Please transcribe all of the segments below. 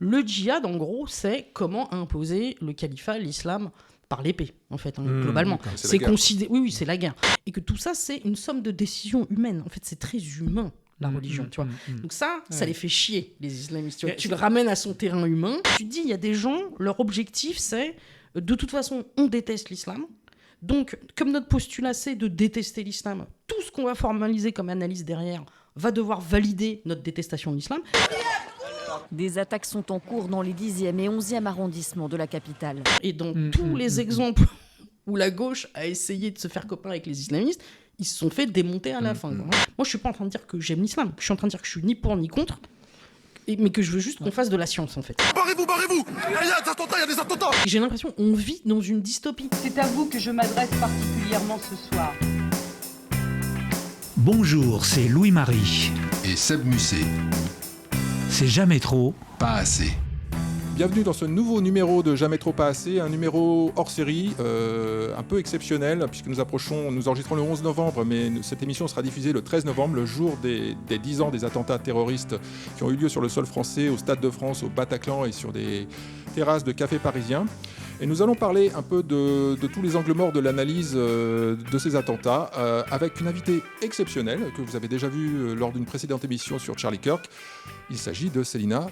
Le djihad, en gros, c'est comment imposer le califat, l'islam, par l'épée, en fait, globalement. C'est considéré... Oui, c'est la guerre. Et que tout ça, c'est une somme de décisions humaines. En fait, c'est très humain, la religion, tu vois. Donc ça les fait chier, les islamistes. Tu le ramènes à son terrain humain. Tu te dis, il y a des gens, leur objectif, c'est, de toute façon, on déteste l'islam. Donc, comme notre postulat, c'est de détester l'islam, tout ce qu'on va formaliser comme analyse derrière va devoir valider notre détestation de l'islam. Des attaques sont en cours dans les 10e et 11e arrondissements de la capitale. Et dans tous les exemples où la gauche a essayé de se faire copain avec les islamistes, ils se sont fait démonter à la fin. Moi, je suis pas en train de dire que j'aime l'islam. Je suis en train de dire que je suis ni pour ni contre, mais que je veux juste qu'on fasse de la science, en fait. Barrez-vous! Il y a des attentats, il y a des attentats! J'ai l'impression qu'on vit dans une dystopie. C'est à vous que je m'adresse particulièrement ce soir. Bonjour, c'est Louis-Marie. Et Seb Musset. C'est jamais trop. Pas assez. Bienvenue dans ce nouveau numéro de Jamais trop pas assez, un numéro hors série, un peu exceptionnel, puisque nous enregistrons le 11 novembre, mais cette émission sera diffusée le 13 novembre, le jour des 10 ans des attentats terroristes qui ont eu lieu sur le sol français, au Stade de France, au Bataclan et sur des terrasses de cafés parisiens. Et nous allons parler un peu de tous les angles morts de l'analyse de ces attentats, avec une invitée exceptionnelle que vous avez déjà vue lors d'une précédente émission sur Charlie Kirk. Il s'agit de Célina.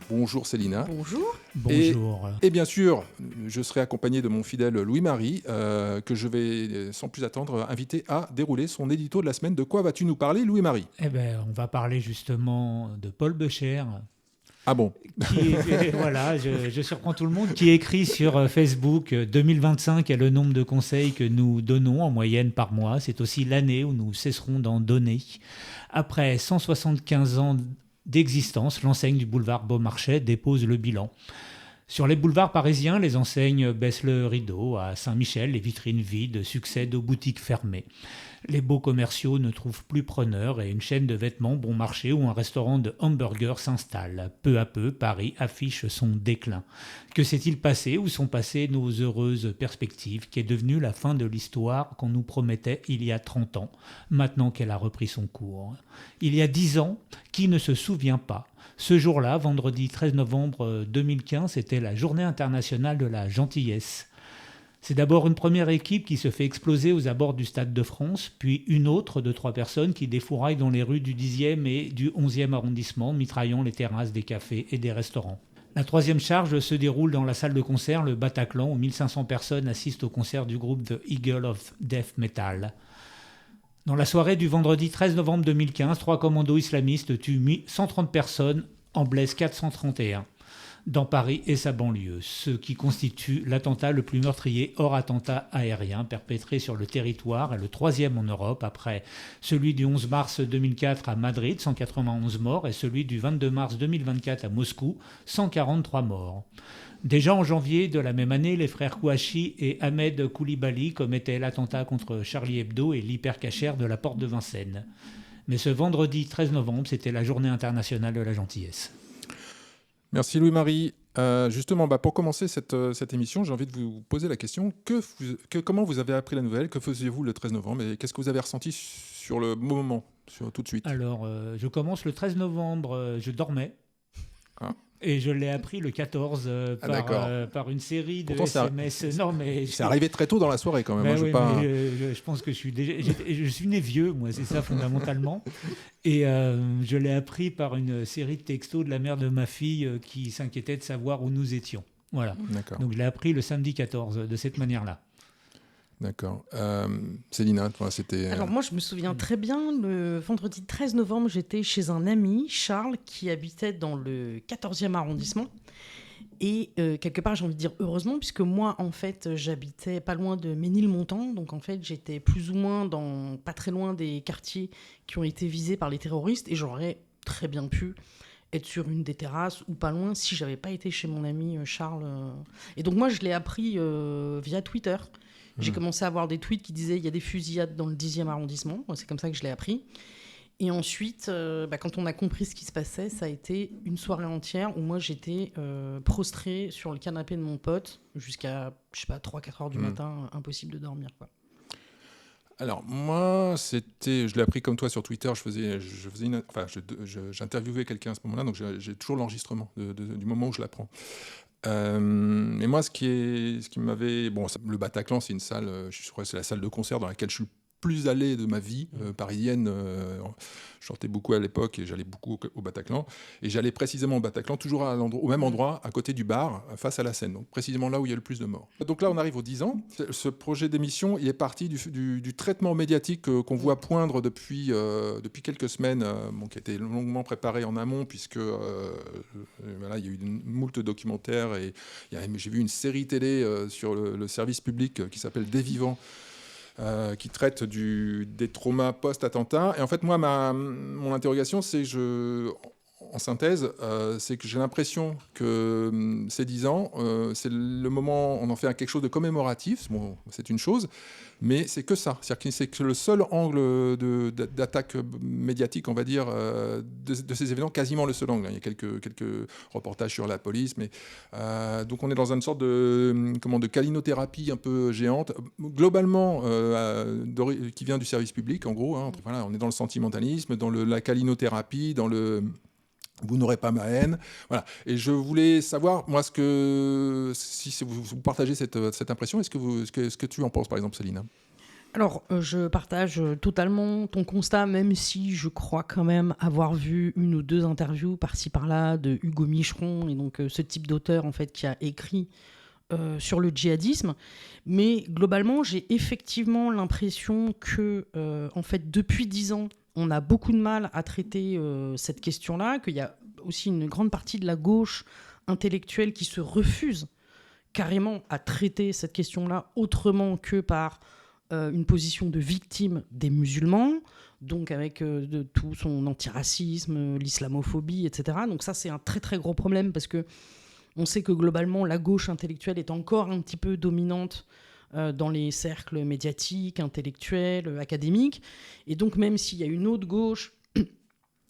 Bonjour Célina. Bonjour. Bonjour. Et bien sûr, je serai accompagné de mon fidèle Louis-Marie, que je vais sans plus attendre inviter à dérouler son édito de la semaine. De quoi vas-tu nous parler, Louis-Marie ? Eh bien, on va parler justement de Paul Becher. Ah bon ? Voilà, je surprends tout le monde, qui écrit sur Facebook 2025 est le nombre de conseils que nous donnons en moyenne par mois. C'est aussi l'année où nous cesserons d'en donner. Après 175 ans d'existence, l'enseigne du boulevard Beaumarchais dépose le bilan. Sur les boulevards parisiens, les enseignes baissent le rideau. À Saint-Michel, les vitrines vides succèdent aux boutiques fermées. Les beaux commerciaux ne trouvent plus preneur et une chaîne de vêtements bon marché ou un restaurant de hamburgers s'installe. Peu à peu, Paris affiche son déclin. Que s'est-il passé? Où sont passées nos heureuses perspectives, qui est devenue la fin de l'histoire qu'on nous promettait il y a 30 ans, maintenant qu'elle a repris son cours? Il y a 10 ans, qui ne se souvient pas? Ce jour-là, vendredi 13 novembre 2015, c'était la journée internationale de la gentillesse. C'est d'abord une première équipe qui se fait exploser aux abords du Stade de France, puis une autre de 3 personnes qui défouraillent dans les rues du 10e et du 11e arrondissement, mitraillant les terrasses des cafés et des restaurants. La troisième charge se déroule dans la salle de concert, le Bataclan, où 1500 personnes assistent au concert du groupe The Eagle of Death Metal. Dans la soirée du vendredi 13 novembre 2015, 3 commandos islamistes tuent 130 personnes, en blessent 431. Dans Paris et sa banlieue, ce qui constitue l'attentat le plus meurtrier hors attentat aérien perpétré sur le territoire et le 3e en Europe, après celui du 11 mars 2004 à Madrid, 191 morts, et celui du 22 mars 2024 à Moscou, 143 morts. Déjà en janvier de la même année, les frères Kouachi et Ahmed Koulibaly commettaient l'attentat contre Charlie Hebdo et l'hypercachère de la Porte de Vincennes. Mais ce vendredi 13 novembre, c'était la journée internationale de la gentillesse. Merci Louis-Marie. Justement, pour commencer cette émission, j'ai envie de vous poser la question. Comment vous avez appris la nouvelle? Que faisiez-vous le 13 novembre? Et qu'est-ce que vous avez ressenti sur le moment, tout de suite? Alors, je commence le 13 novembre, je dormais. Ah. Et je l'ai appris le 14 par une série de Pourtant, SMS. C'est arrivé très tôt dans la soirée quand même. Je pense que je suis né vieux, moi, c'est ça fondamentalement. Et je l'ai appris par une série de textos de la mère de ma fille qui s'inquiétait de savoir où nous étions. Voilà. D'accord. Donc je l'ai appris le samedi 14 de cette manière-là. D'accord. Célina, toi, c'était... Alors moi, je me souviens très bien, le vendredi 13 novembre, j'étais chez un ami, Charles, qui habitait dans le 14e arrondissement. Et quelque part, j'ai envie de dire heureusement, puisque moi, en fait, j'habitais pas loin de Ménilmontant. Donc en fait, j'étais plus ou moins pas très loin des quartiers qui ont été visés par les terroristes. Et j'aurais très bien pu être sur une des terrasses ou pas loin si j'avais pas été chez mon ami Charles. Et donc moi, je l'ai appris via Twitter. J'ai commencé à avoir des tweets qui disaient il y a des fusillades dans le 10e arrondissement. C'est comme ça que je l'ai appris. Et ensuite, quand on a compris ce qui se passait, ça a été une soirée entière où moi j'étais prostrée sur le canapé de mon pote jusqu'à, 3-4 heures du matin, impossible de dormir, quoi. Alors moi, je l'ai appris comme toi sur Twitter. J'interviewais quelqu'un à ce moment-là, donc j'ai toujours l'enregistrement du moment où je l'apprends. Et moi, ce qui m'avait, le Bataclan, c'est une salle, je crois que c'est la salle de concert dans laquelle je suis le plus allé de ma vie parisienne. Je sortais beaucoup à l'époque et j'allais beaucoup au Bataclan. Et j'allais précisément au Bataclan, toujours au même endroit, à côté du bar, face à la Seine. Donc précisément là où il y a le plus de morts. Donc là, on arrive aux 10 ans. Ce projet d'émission, il est parti du traitement médiatique qu'on voit poindre depuis quelques semaines, qui a été longuement préparé en amont, puisque voilà, il y a eu moult documentaires et j'ai vu une série télé sur le service public qui s'appelle Des Vivants, qui traite des traumas post-attentat. Et en fait, moi, mon interrogation, c'est en synthèse, c'est que j'ai l'impression que ces 10 ans, c'est le moment, on en fait quelque chose de commémoratif, c'est une chose, mais c'est que ça. C'est-à-dire que c'est que le seul angle d'attaque médiatique, on va dire, de ces événements, quasiment le seul angle. Il y a quelques reportages sur la police, mais donc on est dans une sorte de calinothérapie un peu géante, globalement, qui vient du service public, en gros. Voilà, on est dans le sentimentalisme, dans la calinothérapie, dans le... Vous n'aurez pas ma haine. Voilà. Et je voulais savoir, moi, si vous partagez cette impression, est-ce que tu en penses, par exemple, Céline ? Alors, je partage totalement ton constat, même si je crois quand même avoir vu une ou deux interviews par-ci par-là de Hugo Micheron, et donc ce type d'auteur en fait qui a écrit sur le djihadisme. Mais globalement, j'ai effectivement l'impression que, en fait, depuis 10 ans, on a beaucoup de mal à traiter cette question-là, qu'il y a aussi une grande partie de la gauche intellectuelle qui se refuse carrément à traiter cette question-là autrement que par une position de victime des musulmans, donc avec de tout son antiracisme, l'islamophobie, etc. Donc ça, c'est un très très gros problème parce que on sait que globalement, la gauche intellectuelle est encore un petit peu dominante dans les cercles médiatiques, intellectuels, académiques. Et donc, même s'il y a une autre gauche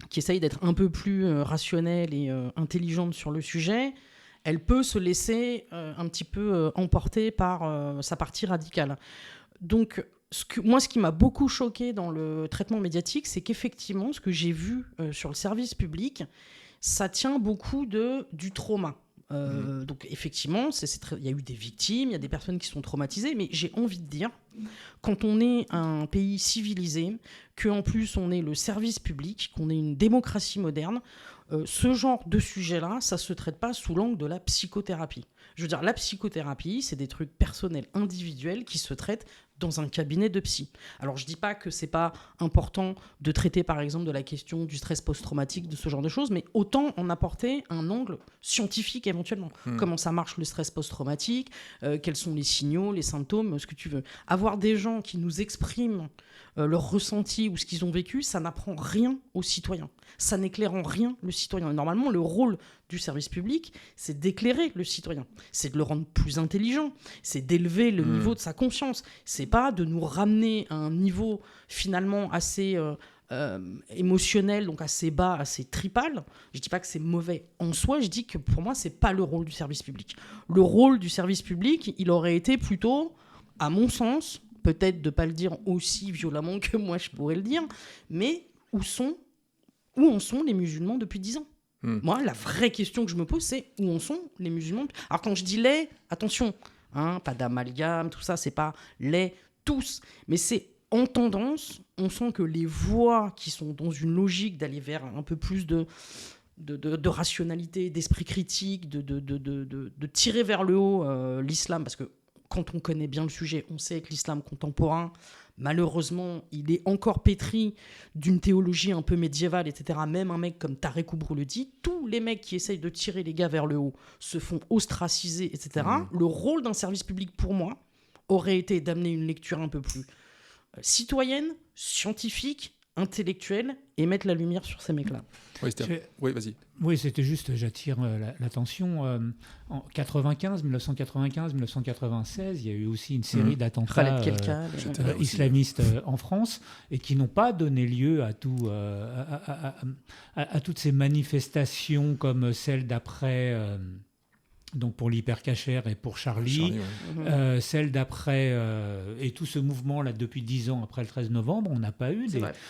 qui essaye d'être un peu plus rationnelle et intelligente sur le sujet, elle peut se laisser un petit peu emporter par sa partie radicale. Donc, ce qui m'a beaucoup choqué dans le traitement médiatique, c'est qu'effectivement, ce que j'ai vu sur le service public, ça tient beaucoup du trauma. Donc effectivement, il y a eu des victimes, il y a des personnes qui sont traumatisées, mais j'ai envie de dire, quand on est un pays civilisé, qu'en plus on est le service public, qu'on est une démocratie moderne, ce genre de sujet-là, ça ne se traite pas sous l'angle de la psychothérapie. Je veux dire, la psychothérapie, c'est des trucs personnels, individuels, qui se traitent dans un cabinet de psy. Alors, je ne dis pas que ce n'est pas important de traiter, par exemple, de la question du stress post-traumatique, de ce genre de choses, mais autant en apporter un angle scientifique éventuellement. Comment ça marche le stress post-traumatique, quels sont les signaux, les symptômes, ce que tu veux. Avoir des gens qui nous expriment leur ressenti ou ce qu'ils ont vécu, ça n'apprend rien aux citoyens. Ça n'éclaire en rien le citoyen. Et normalement, le rôle du service public, c'est d'éclairer le citoyen. C'est de le rendre plus intelligent. C'est d'élever le niveau de sa conscience. C'est pas de nous ramener à un niveau finalement assez émotionnel, donc assez bas, assez tripal. Je dis pas que c'est mauvais en soi. Je dis que pour moi, c'est pas le rôle du service public. Le rôle du service public, il aurait été plutôt, à mon sens, peut-être de ne pas le dire aussi violemment que moi je pourrais le dire, mais où en sont les musulmans depuis 10 ans ? Moi, la vraie question que je me pose, c'est où en sont les musulmans ? Alors quand je dis les, attention, pas d'amalgame, tout ça, c'est pas les tous, mais c'est en tendance, on sent que les voix qui sont dans une logique d'aller vers un peu plus de rationalité, d'esprit critique, de tirer vers le haut l'islam, parce que quand on connaît bien le sujet, on sait que l'islam contemporain, malheureusement, il est encore pétri d'une théologie un peu médiévale, etc. Même un mec comme Tarek Oubrou le dit, tous les mecs qui essayent de tirer les gars vers le haut se font ostraciser, etc. Le rôle d'un service public, pour moi, aurait été d'amener une lecture un peu plus citoyenne, scientifique, intellectuelle, et mettre la lumière sur ces mecs-là. Oui, vas-y. Oui, c'était juste, j'attire l'attention. En 1995, 1996, il y a eu aussi une série d'attentats islamistes en France et qui n'ont pas donné lieu à toutes ces manifestations comme celle d'après donc pour l'hypercachère et pour Charlie. Celle d'après, et tout ce mouvement-là depuis 10 ans après le 13 novembre, on n'a pas eu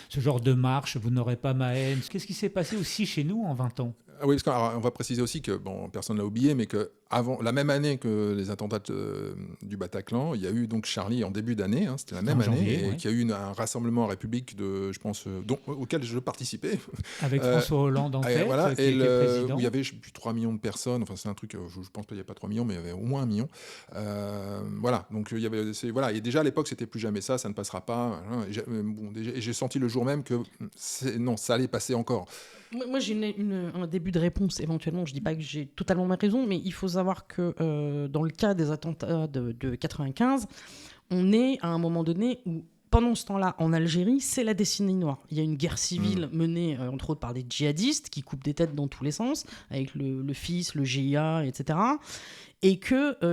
ce genre de marche, vous n'aurez pas ma haine. Qu'est-ce qui s'est passé aussi chez nous en 20 ans ? Oui, parce qu'on va préciser aussi que, personne ne l'a oublié, mais que la même année que les attentats du Bataclan, il y a eu donc Charlie en début d'année, c'était la même année, et qu'il y a eu un rassemblement en République, je pense, auquel je participais. Avec François Hollande en tête, voilà, qui était président. Où il y avait, je sais plus, 3 millions de personnes, enfin c'est un truc, je pense qu'il n'y avait pas 3 millions, mais il y avait au moins 1 million. Voilà, donc il y avait, et déjà à l'époque, c'était plus jamais ça ne passera pas. Et j'ai senti le jour même que ça allait passer encore. Moi, j'ai un début de réponse éventuellement. Je ne dis pas que j'ai totalement ma raison, mais il faut savoir que dans le cas des attentats de 95, on est à un moment donné où, pendant ce temps-là, en Algérie, c'est la décennie noire. Il y a une guerre civile menée, entre autres, par des djihadistes qui coupent des têtes dans tous les sens, avec le FIS, le GIA, etc. Et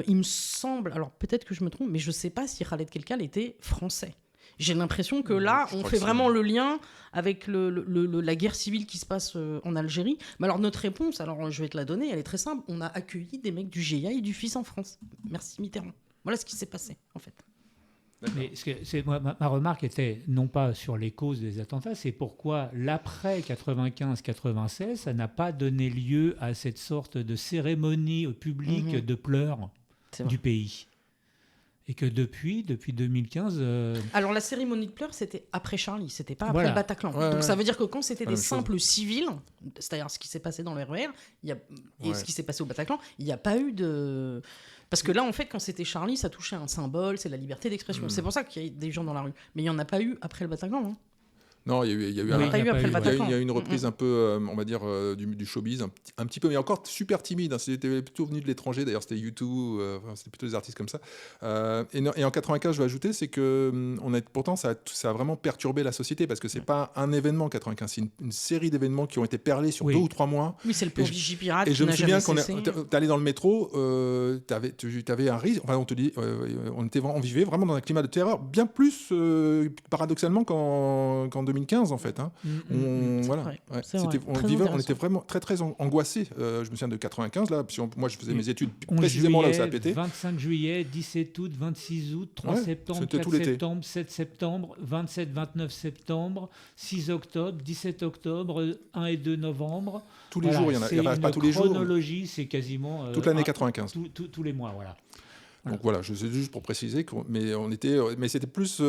il me semble, alors peut-être que je me trompe, mais je ne sais pas si Khaled Kelkal était français. J'ai l'impression que là, on fait vraiment le lien avec la guerre civile qui se passe en Algérie. Mais alors, notre réponse, alors je vais te la donner, elle est très simple. On a accueilli des mecs du GIA et du FIS en France. Merci Mitterrand. Voilà ce qui s'est passé, en fait. Mais ma remarque était non pas sur les causes des attentats, c'est pourquoi l'après 95-96, ça n'a pas donné lieu à cette sorte de cérémonie publique de pleurs du pays. Et que depuis 2015... Alors la cérémonie de pleurs, c'était après Charlie, c'était pas après le Bataclan. Donc ça veut dire que quand c'était des simples civils, c'est-à-dire ce qui s'est passé dans le RER, et ce qui s'est passé au Bataclan, il n'y a pas eu de... Parce que là, en fait, quand c'était Charlie, ça touchait un symbole, c'est la liberté d'expression. C'est pour ça qu'il y a des gens dans la rue. Mais il n'y en a pas eu après le Bataclan, hein. Non, il y a eu une reprise un peu, on va dire, du showbiz, un petit peu, mais encore super timide. C'était plutôt venu de l'étranger, d'ailleurs, c'était U2, c'était plutôt des artistes comme ça. Et en 95, je vais ajouter, c'est que pourtant, ça a vraiment perturbé la société, parce que c'est pas un événement, 95, c'est une série d'événements qui ont été perlés sur 2 ou 3 mois. Oui, c'est le plan Vigipirate. Et je me souviens quand t'allais dans le métro, t'avais un risque, enfin, on te dit, on vivait vraiment dans un climat de terreur, bien plus, paradoxalement, qu'en 2015 en fait. On était vraiment très angoissés. Je me souviens de 95 là, moi je faisais mes études précisément là où ça a pété. 25 juillet, 17 août, 26 août, 3 septembre, 4 septembre, 7 septembre, 27, 29 septembre, 6 octobre, 17 octobre, 1 et 2 novembre. Tous les jours, il y en a pas tous les jours. La chronologie, c'est quasiment toute l'année 95. Tous les mois, voilà. Donc voilà, je sais juste pour préciser, mais c'était plus...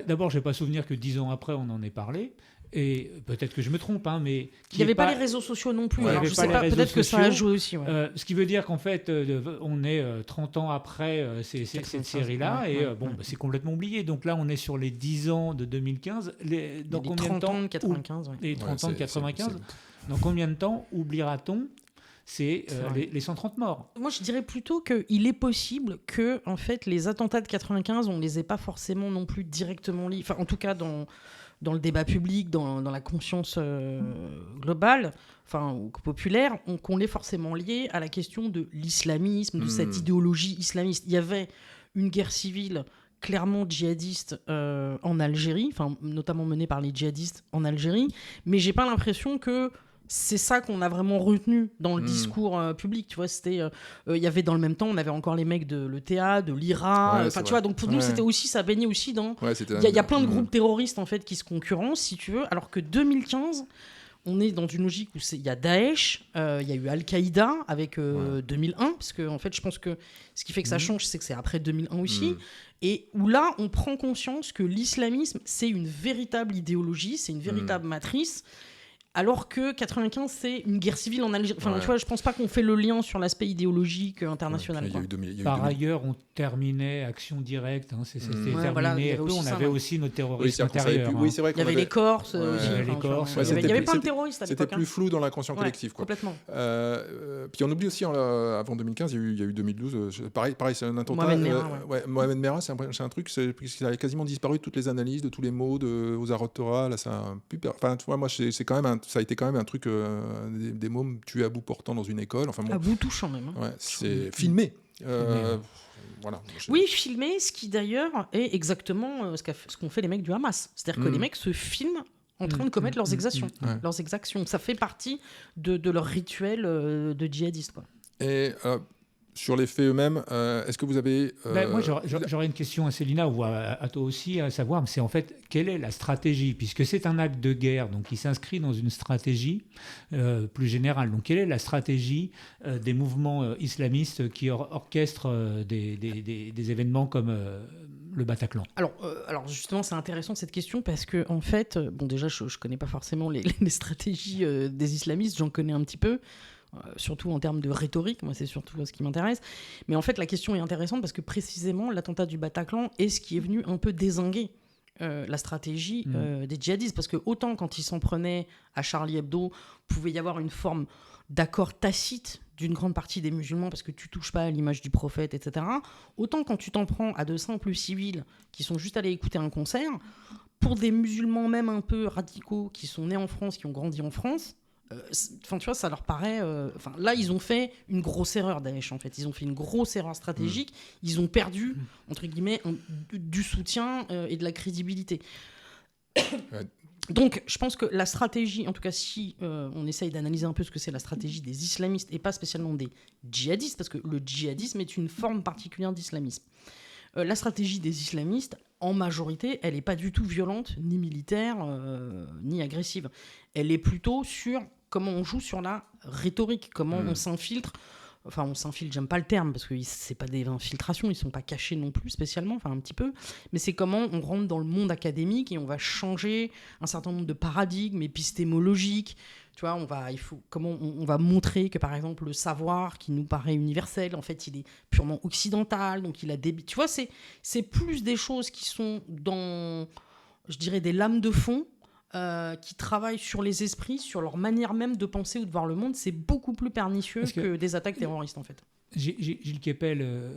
D'abord, je n'ai pas souvenir que 10 ans après, on en ait parlé. Et peut-être que je me trompe, mais... Il n'y avait pas les réseaux sociaux non plus. Alors je ne sais pas, peut-être que ça a joué aussi. Ce qui veut dire qu'en fait, on est 30 ans après cette série-là, c'est complètement oublié. Donc là, on est sur les 10 ans de 2015. Dans combien de temps 30 ans de 95. Les 30 ans de 95. Dans combien de temps oubliera-t-on les 130 morts? Moi, je dirais plutôt qu'il est possible que, en fait, les attentats de 95, on ne les ait pas forcément non plus directement liés. Enfin, en tout cas, dans le débat public, dans la conscience globale, ou populaire, qu'on l'ait forcément lié à la question de l'islamisme, de cette idéologie islamiste. Il y avait une guerre civile clairement djihadiste en Algérie, notamment menée par les djihadistes en Algérie, mais j'ai pas l'impression que c'est ça qu'on a vraiment retenu dans le discours public, tu vois. C'était, il y avait dans le même temps, on avait encore les mecs de l'ETA, de l'IRA, tu vois. Donc pour nous, c'était aussi, ça baignait aussi dans. Il y a plein de groupes terroristes en fait qui se concurrencent, si tu veux. Alors que 2015, on est dans une logique où il y a Daesh, il y a eu Al-Qaïda avec 2001, parce que en fait, je pense que ce qui fait que ça change, c'est que c'est après 2001 aussi. Et où là, on prend conscience que l'islamisme, c'est une véritable idéologie, c'est une véritable matrice. Alors que 95, c'est une guerre civile en Algérie. Tu vois, je pense pas qu'on fait le lien sur l'aspect idéologique international. Par ailleurs, on terminait Action Directe. C'était terminé. On avait aussi nos terroristes intérieurs. Il y avait les Corses aussi. Il y avait plein de terroristes à l'époque. C'était plus flou dans l'inconscient collectif. Complètement. Puis on oublie aussi, avant 2015, il y a eu 2012. Pareil, c'est un attentat. Mohamed Merah, c'est un truc, puisqu'il avait quasiment disparu de toutes les analyses, de tous les mots, aux Torah. Là, tu vois, moi, c'est quand même ça a été quand même un truc, des mômes tués à bout portant dans une école. À bout touchant même. C'est filmé. Voilà. Oui, filmé, ce qui d'ailleurs est exactement ce qu'ont fait les mecs du Hamas. C'est-à-dire que les mecs se filment en train de commettre leurs exactions. Ça fait partie de leur rituel de djihadistes, quoi. Et sur les faits eux-mêmes, est-ce que vous avez... Moi, j'aurais une question à Célina ou à toi aussi, à savoir, c'est en fait, quelle est la stratégie ? Puisque c'est un acte de guerre, donc il s'inscrit dans une stratégie plus générale. Donc, quelle est la stratégie des mouvements islamistes qui orchestrent des événements comme le Bataclan ? Alors justement, c'est intéressant cette question parce que, en fait, déjà, je ne connais pas forcément les stratégies des islamistes, j'en connais un petit peu. Surtout en termes de rhétorique, moi c'est surtout ce qui m'intéresse. Mais en fait, la question est intéressante parce que précisément, l'attentat du Bataclan est ce qui est venu un peu dézinguer la stratégie des djihadistes. Parce que autant quand ils s'en prenaient à Charlie Hebdo, pouvait y avoir une forme d'accord tacite d'une grande partie des musulmans parce que tu touches pas à l'image du prophète, etc. Autant quand tu t'en prends à de simples civils qui sont juste allés écouter un concert, pour des musulmans même un peu radicaux qui sont nés en France, qui ont grandi en France, tu vois, ça leur paraît... là, ils ont fait une grosse erreur, Daesh, en fait. Ils ont fait une grosse erreur stratégique. Ils ont perdu, entre guillemets, du soutien et de la crédibilité. Donc, je pense que la stratégie, en tout cas, si on essaye d'analyser un peu ce que c'est la stratégie des islamistes et pas spécialement des djihadistes, parce que le djihadisme est une forme particulière d'islamisme. La stratégie des islamistes, en majorité, elle n'est pas du tout violente, ni militaire, ni agressive. Elle est plutôt sur comment on joue sur la rhétorique, comment on s'infiltre. Enfin, on s'infiltre, j'aime pas le terme, parce que c'est pas des infiltrations, ils sont pas cachés non plus spécialement, enfin un petit peu, mais c'est comment on rentre dans le monde académique et on va changer un certain nombre de paradigmes épistémologiques. Tu vois, on va montrer que, par exemple, le savoir qui nous paraît universel, en fait, il est purement occidental, donc il a des... Tu vois, c'est plus des choses qui sont dans, je dirais, des lames de fond, qui travaillent sur les esprits, sur leur manière même de penser ou de voir le monde. C'est beaucoup plus pernicieux que des attaques terroristes, en fait. Gilles Kepel,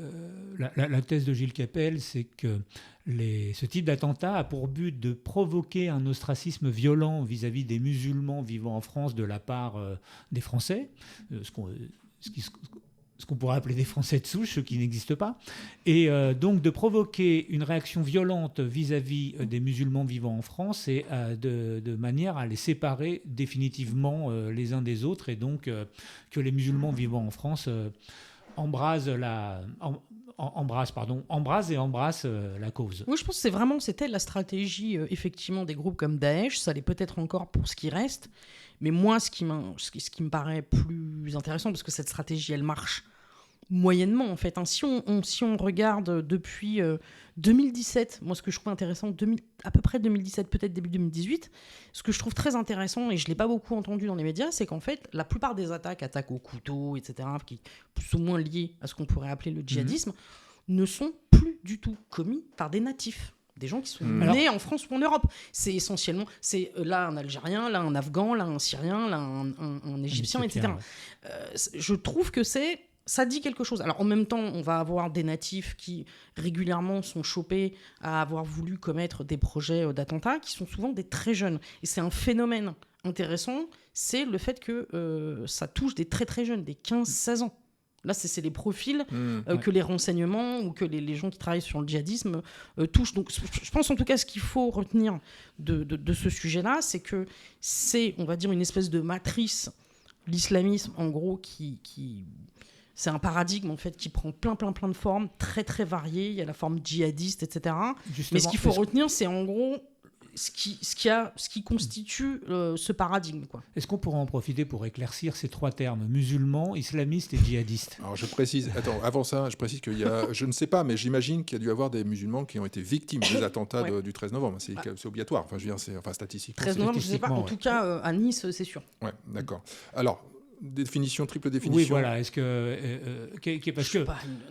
la thèse de Gilles Kepel, c'est que ce type d'attentat a pour but de provoquer un ostracisme violent vis-à-vis des musulmans vivant en France de la part des Français, ce qu'on pourrait appeler des Français de souche, ceux qui n'existent pas, et donc de provoquer une réaction violente vis-à-vis des musulmans vivant en France et de manière à les séparer définitivement les uns des autres, et donc que les musulmans vivant en France embrasent la cause. Oui, je pense que c'était la stratégie effectivement des groupes comme Daesh. Ça l'est peut-être encore pour ce qui reste. Mais moi, ce qui me paraît plus intéressant, parce que cette stratégie, elle marche moyennement en fait. Si on regarde depuis 2017, moi ce que je trouve intéressant, à peu près 2017, peut-être début 2018, ce que je trouve très intéressant, et je ne l'ai pas beaucoup entendu dans les médias, c'est qu'en fait, la plupart des attaques au couteau, etc., qui sont moins liées à ce qu'on pourrait appeler le djihadisme, ne sont plus du tout commis par des natifs. Des gens qui sont nés en France ou en Europe. C'est essentiellement, là un Algérien, là un Afghan, là un Syrien, là un Égyptien, etc. Ouais. Je trouve que ça dit quelque chose. Alors en même temps, on va avoir des natifs qui régulièrement sont chopés à avoir voulu commettre des projets d'attentats qui sont souvent des très jeunes. Et c'est un phénomène intéressant, c'est le fait que ça touche des très très jeunes, des 15-16 ans. Là, c'est les profils que les renseignements ou que les gens qui travaillent sur le djihadisme touchent. Donc, je pense en tout cas ce qu'il faut retenir de ce sujet-là, c'est que c'est, on va dire, une espèce de matrice, l'islamisme, en gros, c'est un paradigme en fait qui prend plein de formes très très variées. Il y a la forme djihadiste, etc. Justement, mais ce qu'il faut retenir, c'est en gros ce qui constitue ce paradigme, quoi. Est-ce qu'on pourrait en profiter pour éclaircir ces trois termes, musulmans, islamistes et djihadistes ? Alors je précise, avant ça, je précise qu'il y a, je ne sais pas, mais j'imagine qu'il y a dû y avoir des musulmans qui ont été victimes des attentats du 13 novembre. C'est obligatoire, enfin je veux dire, c'est statistiquement. 13 novembre, je ne sais pas, en tout cas à Nice, c'est sûr. Ouais, d'accord. Alors, triple définition. Oui, voilà. Est-ce que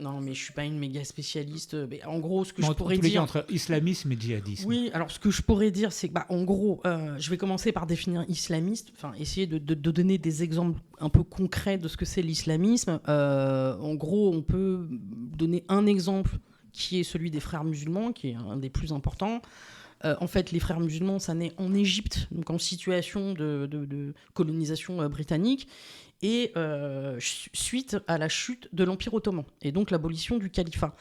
non, mais je suis pas une méga spécialiste. Mais en gros, ce que je pourrais dire entre islamisme et djihadisme. Oui, alors ce que je pourrais dire, c'est que, en gros, je vais commencer par définir islamiste. Enfin, essayer de donner des exemples un peu concrets de ce que c'est l'islamisme. En gros, on peut donner un exemple qui est celui des frères musulmans, qui est un des plus importants. En fait, les frères musulmans, ça naît en Égypte, donc en situation de colonisation britannique, et suite à la chute de l'Empire ottoman, et donc l'abolition du califat.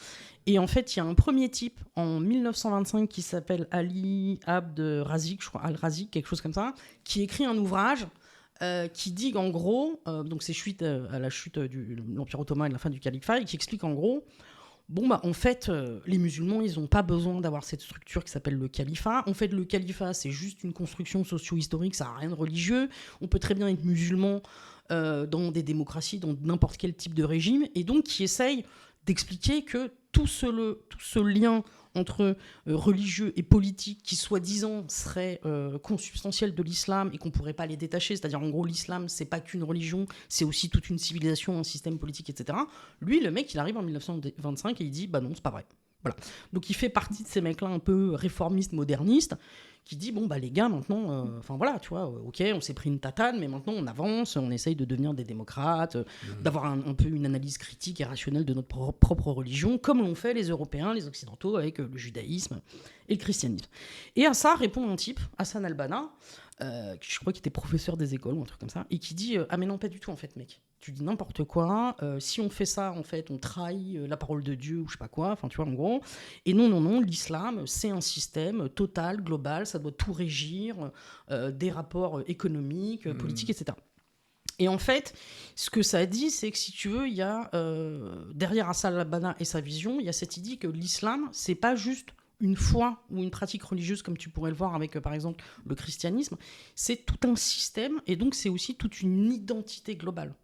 Et en fait, il y a un premier type en 1925 qui s'appelle Ali Abd Razik, je crois, Al-Razik, quelque chose comme ça, qui écrit un ouvrage qui dit qu'en gros, donc c'est suite à la chute de l'Empire ottoman et de la fin du califat, et qui explique en gros, en fait, les musulmans, ils n'ont pas besoin d'avoir cette structure qui s'appelle le califat. En fait, le califat, c'est juste une construction socio-historique, ça n'a rien de religieux. On peut très bien être musulman dans des démocraties, dans n'importe quel type de régime, et donc qui essaye d'expliquer que tout ce lien entre religieux et politique qui soi-disant serait consubstantiel de l'islam et qu'on ne pourrait pas les détacher, c'est-à-dire en gros l'islam c'est pas qu'une religion, c'est aussi toute une civilisation, un système politique, etc. Lui, le mec, il arrive en 1925 et il dit non, c'est pas vrai. Voilà. Donc il fait partie de ces mecs-là un peu réformistes, modernistes, qui dit les gars, maintenant, voilà, tu vois, ok, on s'est pris une tatane, mais maintenant on avance, on essaye de devenir des démocrates, d'avoir un peu une analyse critique et rationnelle de notre propre religion, comme l'ont fait les Européens, les Occidentaux, avec le judaïsme et le christianisme. Et à ça répond un type, Hassan al-Banna, je crois qu'il était professeur des écoles ou un truc comme ça, et qui dit ah mais non, pas du tout en fait, mec. Tu dis n'importe quoi, si on fait ça, en fait, on trahit la parole de Dieu ou je sais pas quoi, enfin tu vois, en gros. Et non, l'islam, c'est un système total, global, ça doit tout régir, des rapports économiques, politiques, etc. Et en fait, ce que ça dit, c'est que si tu veux, il y a, derrière Hassan al-Banna et sa vision, il y a cette idée que l'islam, c'est pas juste une foi ou une pratique religieuse comme tu pourrais le voir avec par exemple le christianisme, c'est tout un système et donc c'est aussi toute une identité globale.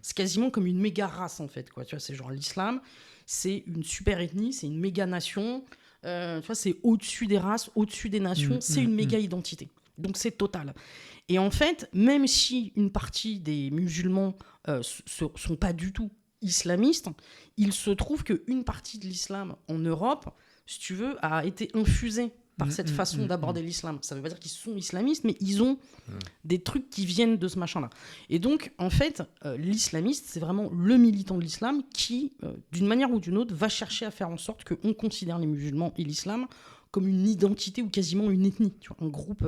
C'est quasiment comme une méga race en fait, quoi. Tu vois, c'est genre l'islam, c'est une super ethnie, c'est une méga nation, tu vois, c'est au-dessus des races, au-dessus des nations, c'est une méga identité. Donc c'est total. Et en fait, même si une partie des musulmans sont pas du tout islamistes, il se trouve qu'une partie de l'islam en Europe, si tu veux, a été infusée par cette façon d'aborder l'islam. Ça ne veut pas dire qu'ils sont islamistes, mais ils ont des trucs qui viennent de ce machin-là. Et donc, en fait, l'islamiste, c'est vraiment le militant de l'islam qui, d'une manière ou d'une autre, va chercher à faire en sorte qu'on considère les musulmans et l'islam comme une identité ou quasiment une ethnie, tu vois, un groupe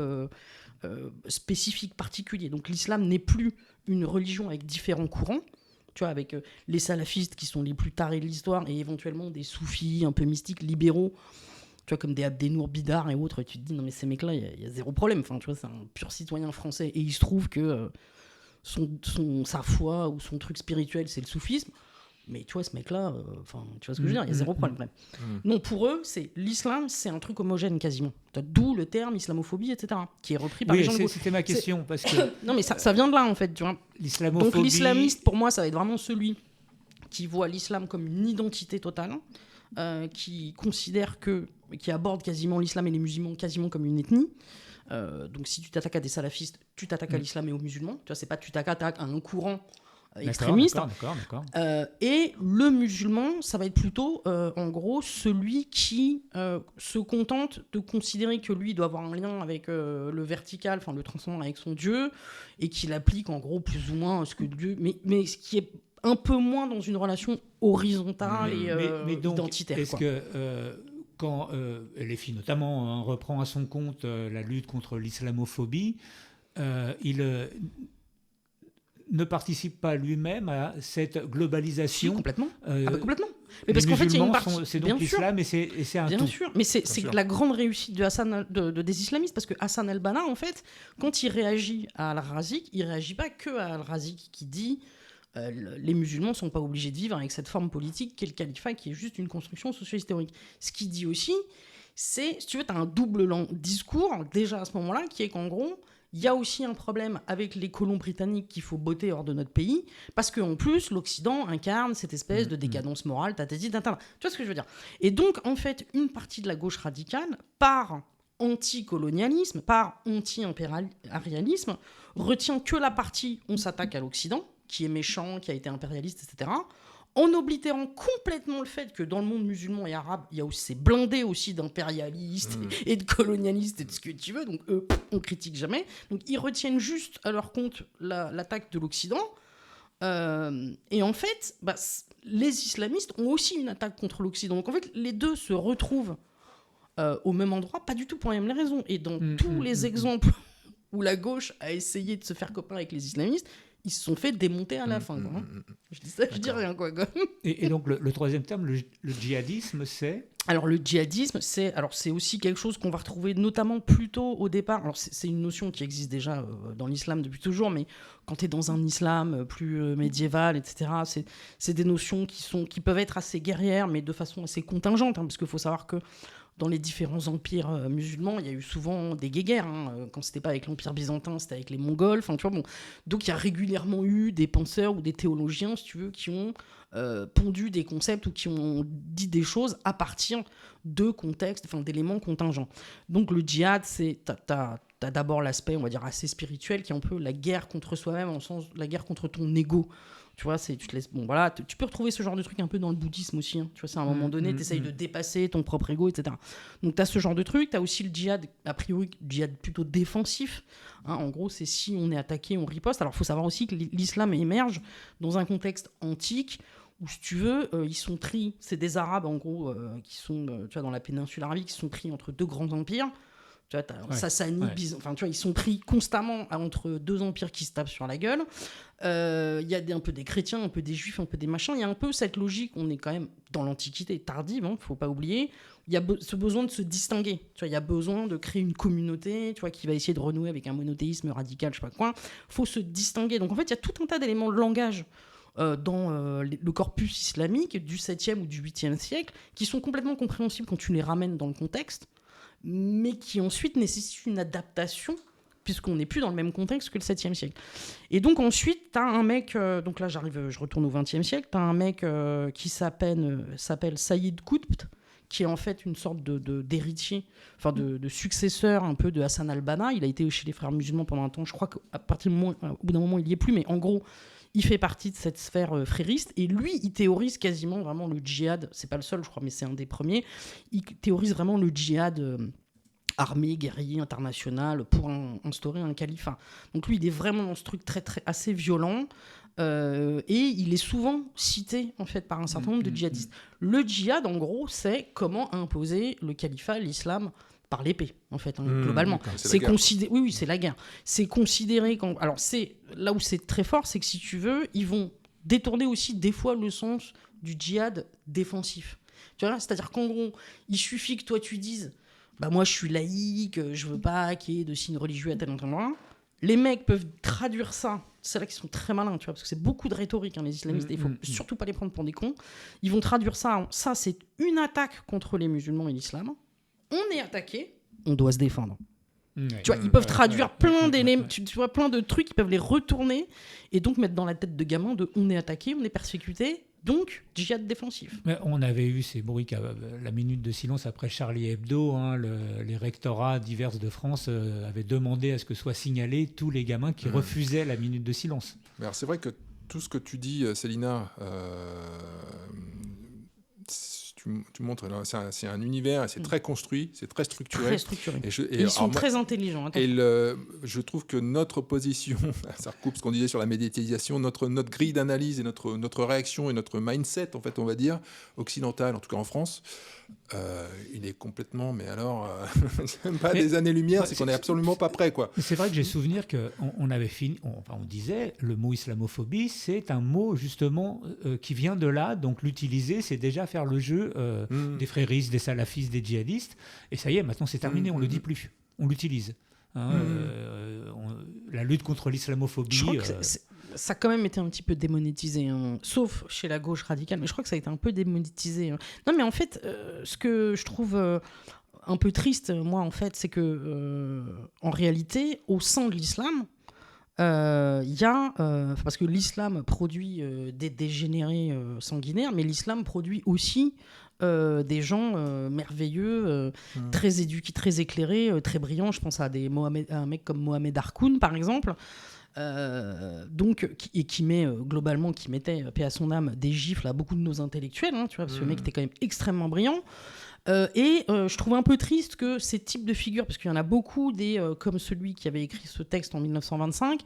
spécifique, particulier. Donc l'islam n'est plus une religion avec différents courants, tu vois, avec les salafistes qui sont les plus tarés de l'histoire et éventuellement des soufis un peu mystiques, libéraux, tu vois, comme des Abdenour Bidar et autres, et tu te dis non mais ces mecs-là, il y a zéro problème, enfin, tu vois, c'est un pur citoyen français et il se trouve que sa foi ou son truc spirituel c'est le soufisme, mais tu vois, ce mec-là, tu vois ce que je veux dire, il y a zéro problème. Non, pour eux, l'islam, c'est un truc homogène quasiment. D'où le terme islamophobie, etc., qui est repris par les gens de gauche. C'était ma question, parce que... Non, mais ça vient de là, en fait, tu vois. L'islamophobie... Donc l'islamiste, pour moi, ça va être vraiment celui qui voit l'islam comme une identité totale, qui considère qui aborde quasiment l'islam et les musulmans quasiment comme une ethnie. Donc si tu t'attaques à des salafistes, tu t'attaques à l'islam et aux musulmans. Tu vois, c'est pas tu t'attaques à un courant extrémiste. D'accord. Et le musulman, ça va être plutôt, en gros, celui qui se contente de considérer que lui doit avoir un lien avec le vertical, enfin le transcendant avec son Dieu, et qu'il applique en gros plus ou moins ce que Dieu... Mais ce qui est un peu moins dans une relation horizontale et donc, identitaire. Est-ce que quand LFI notamment reprend à son compte la lutte contre l'islamophobie, il... ne participe pas lui-même à cette globalisation. Si, complètement. Complètement. Mais parce qu'en fait, il y a une partie. C'est donc l'islam et c'est un tout. Bien sûr. Mais c'est la grande réussite des islamistes, parce que Hassan al-Banna, en fait, quand il réagit à Al-Razik, il réagit pas que à Al-Razik qui dit les musulmans sont pas obligés de vivre avec cette forme politique qu'est le califat, qui est juste une construction socio-historique. Ce qu'il dit aussi, c'est, si tu veux, tu as un double discours déjà à ce moment-là, qui est qu'en gros, il y a aussi un problème avec les colons britanniques qu'il faut botter hors de notre pays, parce qu'en plus, l'Occident incarne cette espèce de décadence morale, tu vois ce que je veux dire. Et donc, en fait, une partie de la gauche radicale, par anticolonialisme, par anti-impérialisme, retient que la partie « on s'attaque à l'Occident », qui est méchant, qui a été impérialiste, etc., en oblitérant complètement le fait que dans le monde musulman et arabe, il y a aussi ces blindés aussi d'impérialistes et de colonialistes et de ce que tu veux, donc eux, on critique jamais. Donc ils retiennent juste à leur compte l'attaque de l'Occident. Et en fait, les islamistes ont aussi une attaque contre l'Occident. Donc en fait, les deux se retrouvent au même endroit, pas du tout pour les mêmes raisons. Et dans tous les exemples où la gauche a essayé de se faire copain avec les islamistes, ils se sont fait démonter à la fin. Quoi, hein. Je dis ça, je dis rien. Quoi. Et donc, le troisième terme, le djihadisme, c'est... Alors le djihadisme, c'est aussi quelque chose qu'on va retrouver notamment plutôt au départ. Alors c'est une notion qui existe déjà dans l'islam depuis toujours, mais quand tu es dans un islam plus médiéval, etc., c'est des notions qui peuvent être assez guerrières, mais de façon assez contingente, hein, parce qu'il faut savoir que dans les différents empires musulmans, il y a eu souvent des guéguerres. Hein. Quand c'était pas avec l'Empire byzantin, c'était avec les Mongols. Enfin, tu vois, bon. Donc il y a régulièrement eu des penseurs ou des théologiens, si tu veux, qui ont pondu des concepts ou qui ont dit des choses à partir de contextes, enfin d'éléments contingents. Donc le djihad, t'as d'abord l'aspect, on va dire, assez spirituel, qui est un peu la guerre contre soi-même, en sens la guerre contre ton ego. Tu vois, tu te laisses. Bon, voilà, tu peux retrouver ce genre de truc un peu dans le bouddhisme aussi. Hein. Tu vois, c'est à un moment donné, tu essayes de dépasser ton propre ego, etc. Donc, tu as ce genre de truc. Tu as aussi le djihad, a priori, djihad plutôt défensif. Hein, en gros, c'est si on est attaqué, on riposte. Alors, il faut savoir aussi que l'islam émerge dans un contexte antique où, si tu veux, ils sont pris. C'est des Arabes, en gros, qui sont tu vois, dans la péninsule arabique, qui sont pris entre deux grands empires. Tu vois, Sassanide, enfin, tu vois, ils sont pris constamment entre deux empires qui se tapent sur la gueule. Il y a un peu des chrétiens, un peu des juifs, un peu des machins. Il y a un peu cette logique, on est quand même dans l'Antiquité tardive, hein, faut pas oublier. Il y a ce besoin de se distinguer. Tu vois, il y a besoin de créer une communauté, tu vois, qui va essayer de renouer avec un monothéisme radical, je sais pas quoi. Faut se distinguer. Donc en fait, il y a tout un tas d'éléments de langage dans le corpus islamique du 7e ou du 8e siècle qui sont complètement compréhensibles quand tu les ramènes dans le contexte, mais qui ensuite nécessitent une adaptation puisqu'on n'est plus dans le même contexte que le 7e siècle. Et donc ensuite, tu as un mec, donc là je retourne au 20e siècle, tu as un mec qui s'appelle Saïd Qutb, qui est en fait une sorte d'héritier, enfin de successeur un peu de Hassan al-Banna. Il a été chez les frères musulmans pendant un temps, je crois qu'à partir du moment, au bout d'un moment il y est plus, mais en gros, il fait partie de cette sphère frériste, et lui, il théorise quasiment vraiment le djihad, c'est pas le seul je crois, mais c'est un des premiers, il théorise vraiment le djihad armée, guerrier, international, pour instaurer un califat. Donc lui, il est vraiment dans ce truc assez violent, et il est souvent cité en fait par un certain nombre de djihadistes. Le djihad, en gros, c'est comment imposer le califat, l'islam, par l'épée, en fait, hein, globalement. C'est considéré. Oui, c'est la guerre. C'est considéré. Alors, c'est là où c'est très fort, c'est que si tu veux, ils vont détourner aussi des fois le sens du djihad défensif. Tu vois, c'est-à-dire qu'en gros, il suffit que toi tu dises. Bah moi je suis laïque, je veux pas qu'il y ait de signes religieux à tel endroit. Les mecs peuvent traduire ça, c'est là qu'ils sont très malins, tu vois, parce que c'est beaucoup de rhétorique, hein, les islamistes, il faut surtout pas les prendre pour des cons. Ils vont traduire ça, ça c'est une attaque contre les musulmans et l'islam. On est attaqué, on doit se défendre. Tu vois, ils peuvent traduire plein d'éléments, tu vois, plein de trucs, ils peuvent les retourner et donc mettre dans la tête de gamins de on est attaqué, on est persécuté. Donc, djihad défensif. Mais on avait eu ces bruits, la minute de silence après Charlie Hebdo, hein, les rectorats divers de France avaient demandé à ce que soient signalés tous les gamins qui refusaient la minute de silence. Mais alors c'est vrai que tout ce que tu dis, Célina, tu montres, c'est un univers, c'est très construit, c'est très structuré. Très structuré. Et ils sont très intelligents. Et je trouve que notre position, ça recoupe ce qu'on disait sur la médiatisation, notre grille d'analyse et notre réaction et notre mindset, en fait, on va dire, occidental, en tout cas en France, il est complètement, mais alors, c'est même pas des années-lumière, c'est qu'on n'est absolument pas prêt, quoi. C'est vrai que j'ai souvenir qu'on avait fini, on disait, le mot islamophobie, c'est un mot justement qui vient de là, donc l'utiliser, c'est déjà faire le jeu des fréristes, des salafistes, des djihadistes, et ça y est, maintenant c'est terminé, on le dit plus, on l'utilise. Hein, la lutte contre l'islamophobie. Je crois que ça a quand même été un petit peu démonétisé, hein, sauf chez la gauche radicale, mais je crois que ça a été un peu démonétisé. Hein. Non, mais en fait, ce que je trouve un peu triste, moi, en fait, c'est que, en réalité, au sein de l'islam, il y a, parce que l'islam produit des dégénérés sanguinaires, mais l'islam produit aussi des gens merveilleux, très éduqués, très éclairés, très brillants. Je pense à un mec comme Mohamed Harkoun, par exemple, qui met globalement, qui mettait, paix à son âme, des gifles à beaucoup de nos intellectuels, hein, tu vois, parce que le mec était quand même extrêmement brillant. Je trouve un peu triste que ces types de figures, parce qu'il y en a beaucoup, comme celui qui avait écrit ce texte en 1925,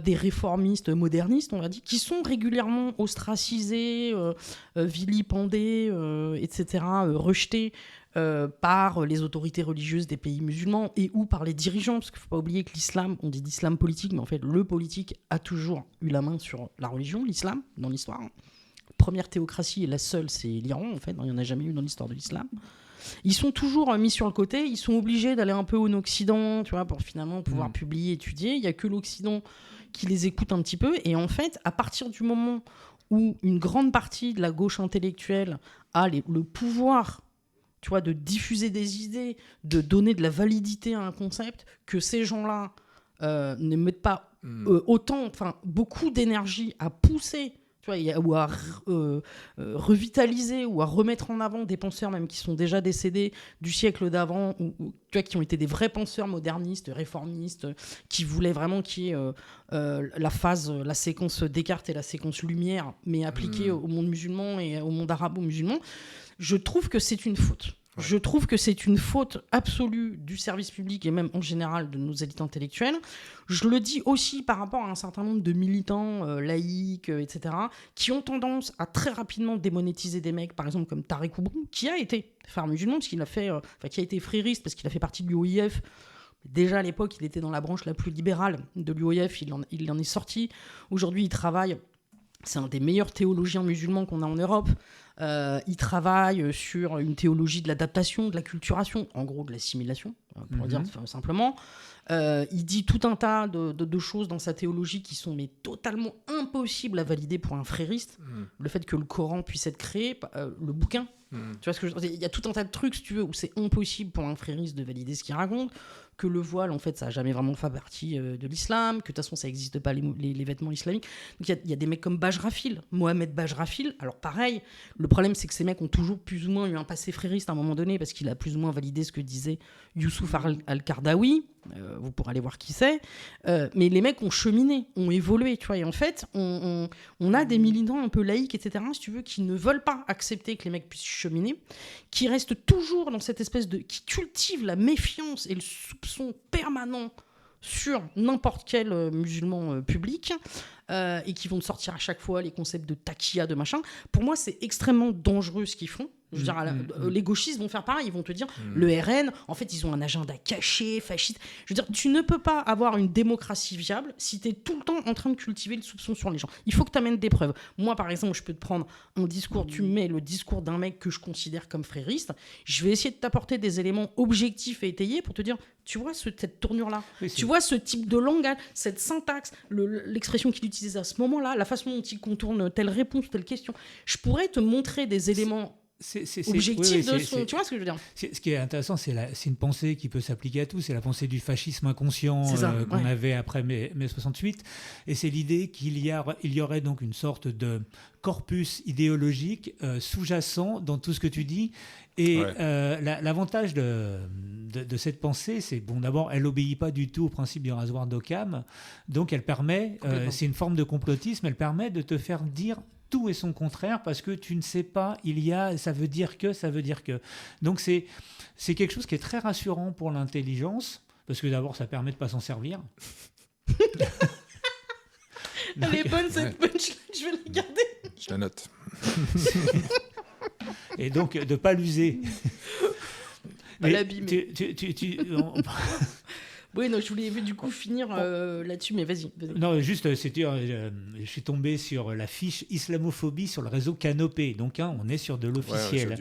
des réformistes modernistes, on va dire, qui sont régulièrement ostracisés, vilipendés, etc., rejetés par les autorités religieuses des pays musulmans et ou par les dirigeants, parce qu'il ne faut pas oublier que l'islam, on dit d'islam politique, mais en fait le politique a toujours eu la main sur la religion, l'islam, dans l'histoire. Première théocratie et la seule, c'est l'Iran, en fait, il n'y en a jamais eu dans l'histoire de l'islam. Ils sont toujours mis sur le côté, ils sont obligés d'aller un peu en Occident, tu vois, pour finalement pouvoir publier, étudier. Il n'y a que l'Occident qui les écoute un petit peu, et en fait, à partir du moment où une grande partie de la gauche intellectuelle a le pouvoir, tu vois, de diffuser des idées, de donner de la validité à un concept, que ces gens-là ne mettent pas beaucoup d'énergie à pousser, tu vois, ou à revitaliser ou à remettre en avant des penseurs même qui sont déjà décédés du siècle d'avant, ou tu vois, qui ont été des vrais penseurs modernistes, réformistes, qui voulaient vraiment qu'il y ait la séquence Descartes et la séquence Lumière, mais appliquée au monde musulman et au monde arabo-musulman. Je trouve que c'est une faute. Ouais. Je trouve que c'est une faute absolue du service public et même en général de nos élites intellectuelles. Je le dis aussi par rapport à un certain nombre de militants laïcs, etc., qui ont tendance à très rapidement démonétiser des mecs, par exemple comme Tarek Oubrou, qui a été frère musulman, parce qu'il a fait, qui a été frériste, parce qu'il a fait partie de l'UOIF. Déjà à l'époque, il était dans la branche la plus libérale de l'UOIF, il en est sorti. Aujourd'hui, il travaille. C'est un des meilleurs théologiens musulmans qu'on a en Europe. Il travaille sur une théologie de l'adaptation, de l'acculturation, en gros de l'assimilation, pour dire simplement. Il dit tout un tas de choses dans sa théologie qui sont totalement impossibles à valider pour un frériste. Le fait que le Coran puisse être créé, le bouquin. Tu vois ce que je veux dire ? Il y a tout un tas de trucs, si tu veux, où c'est impossible pour un frériste de valider ce qu'il raconte, que le voile, en fait, ça n'a jamais vraiment fait partie de l'islam, que de toute façon, ça n'existe pas, les vêtements islamiques. Donc il y a des mecs comme Bajrafil, Mohamed Bajrafil. Alors pareil, le problème, c'est que ces mecs ont toujours plus ou moins eu un passé frériste à un moment donné, parce qu'il a plus ou moins validé ce que disait Youssouf al-Qaradawi. Vous pourrez aller voir qui c'est. Mais les mecs ont cheminé, ont évolué, tu vois. Et en fait, on a des militants un peu laïcs, etc., si tu veux, qui ne veulent pas accepter que les mecs puissent cheminer, qui restent toujours dans cette espèce qui cultivent la méfiance et le soupçon permanent sur n'importe quel musulman public, et qui vont te sortir à chaque fois les concepts de taqiya, de machin. Pour moi, c'est extrêmement dangereux ce qu'ils font. Je veux dire, les gauchistes vont faire pareil, ils vont te dire le RN, en fait, ils ont un agenda caché, fasciste. Je veux dire, tu ne peux pas avoir une démocratie viable si tu es tout le temps en train de cultiver le soupçon sur les gens. Il faut que tu amènes des preuves. Moi, par exemple, je peux te prendre un discours, tu mets le discours d'un mec que je considère comme frériste, je vais essayer de t'apporter des éléments objectifs et étayés pour te dire, tu vois cette tournure-là, tu vois ce type de langage, cette syntaxe, l'expression qu'il utilisait à ce moment-là, la façon dont il contourne telle réponse, telle question. Je pourrais te montrer des éléments objectif de son... Tu vois ce que je veux dire ? Ce qui est intéressant, c'est une pensée qui peut s'appliquer à tout. C'est la pensée du fascisme inconscient qu'on avait après mai 68. Et c'est l'idée qu'il y aurait donc une sorte de corpus idéologique sous-jacent dans tout ce que tu dis. Et l'avantage de cette pensée, c'est, bon, d'abord, elle n'obéit pas du tout au principe du rasoir d'Occam. Donc, elle permet, c'est une forme de complotisme, elle permet de te faire dire tout et son contraire, parce que tu ne sais pas, ça veut dire que. Donc c'est quelque chose qui est très rassurant pour l'intelligence, parce que d'abord ça permet de ne pas s'en servir. Elle est bonne cette punchline, je vais la garder. Je la note. Et donc de ne pas l'user. Pas l'abîmer. Oui, non, je voulais du coup finir là-dessus, mais vas-y. Non, juste, je suis tombé sur la fiche islamophobie sur le réseau Canopé. Donc, on est sur de l'officiel.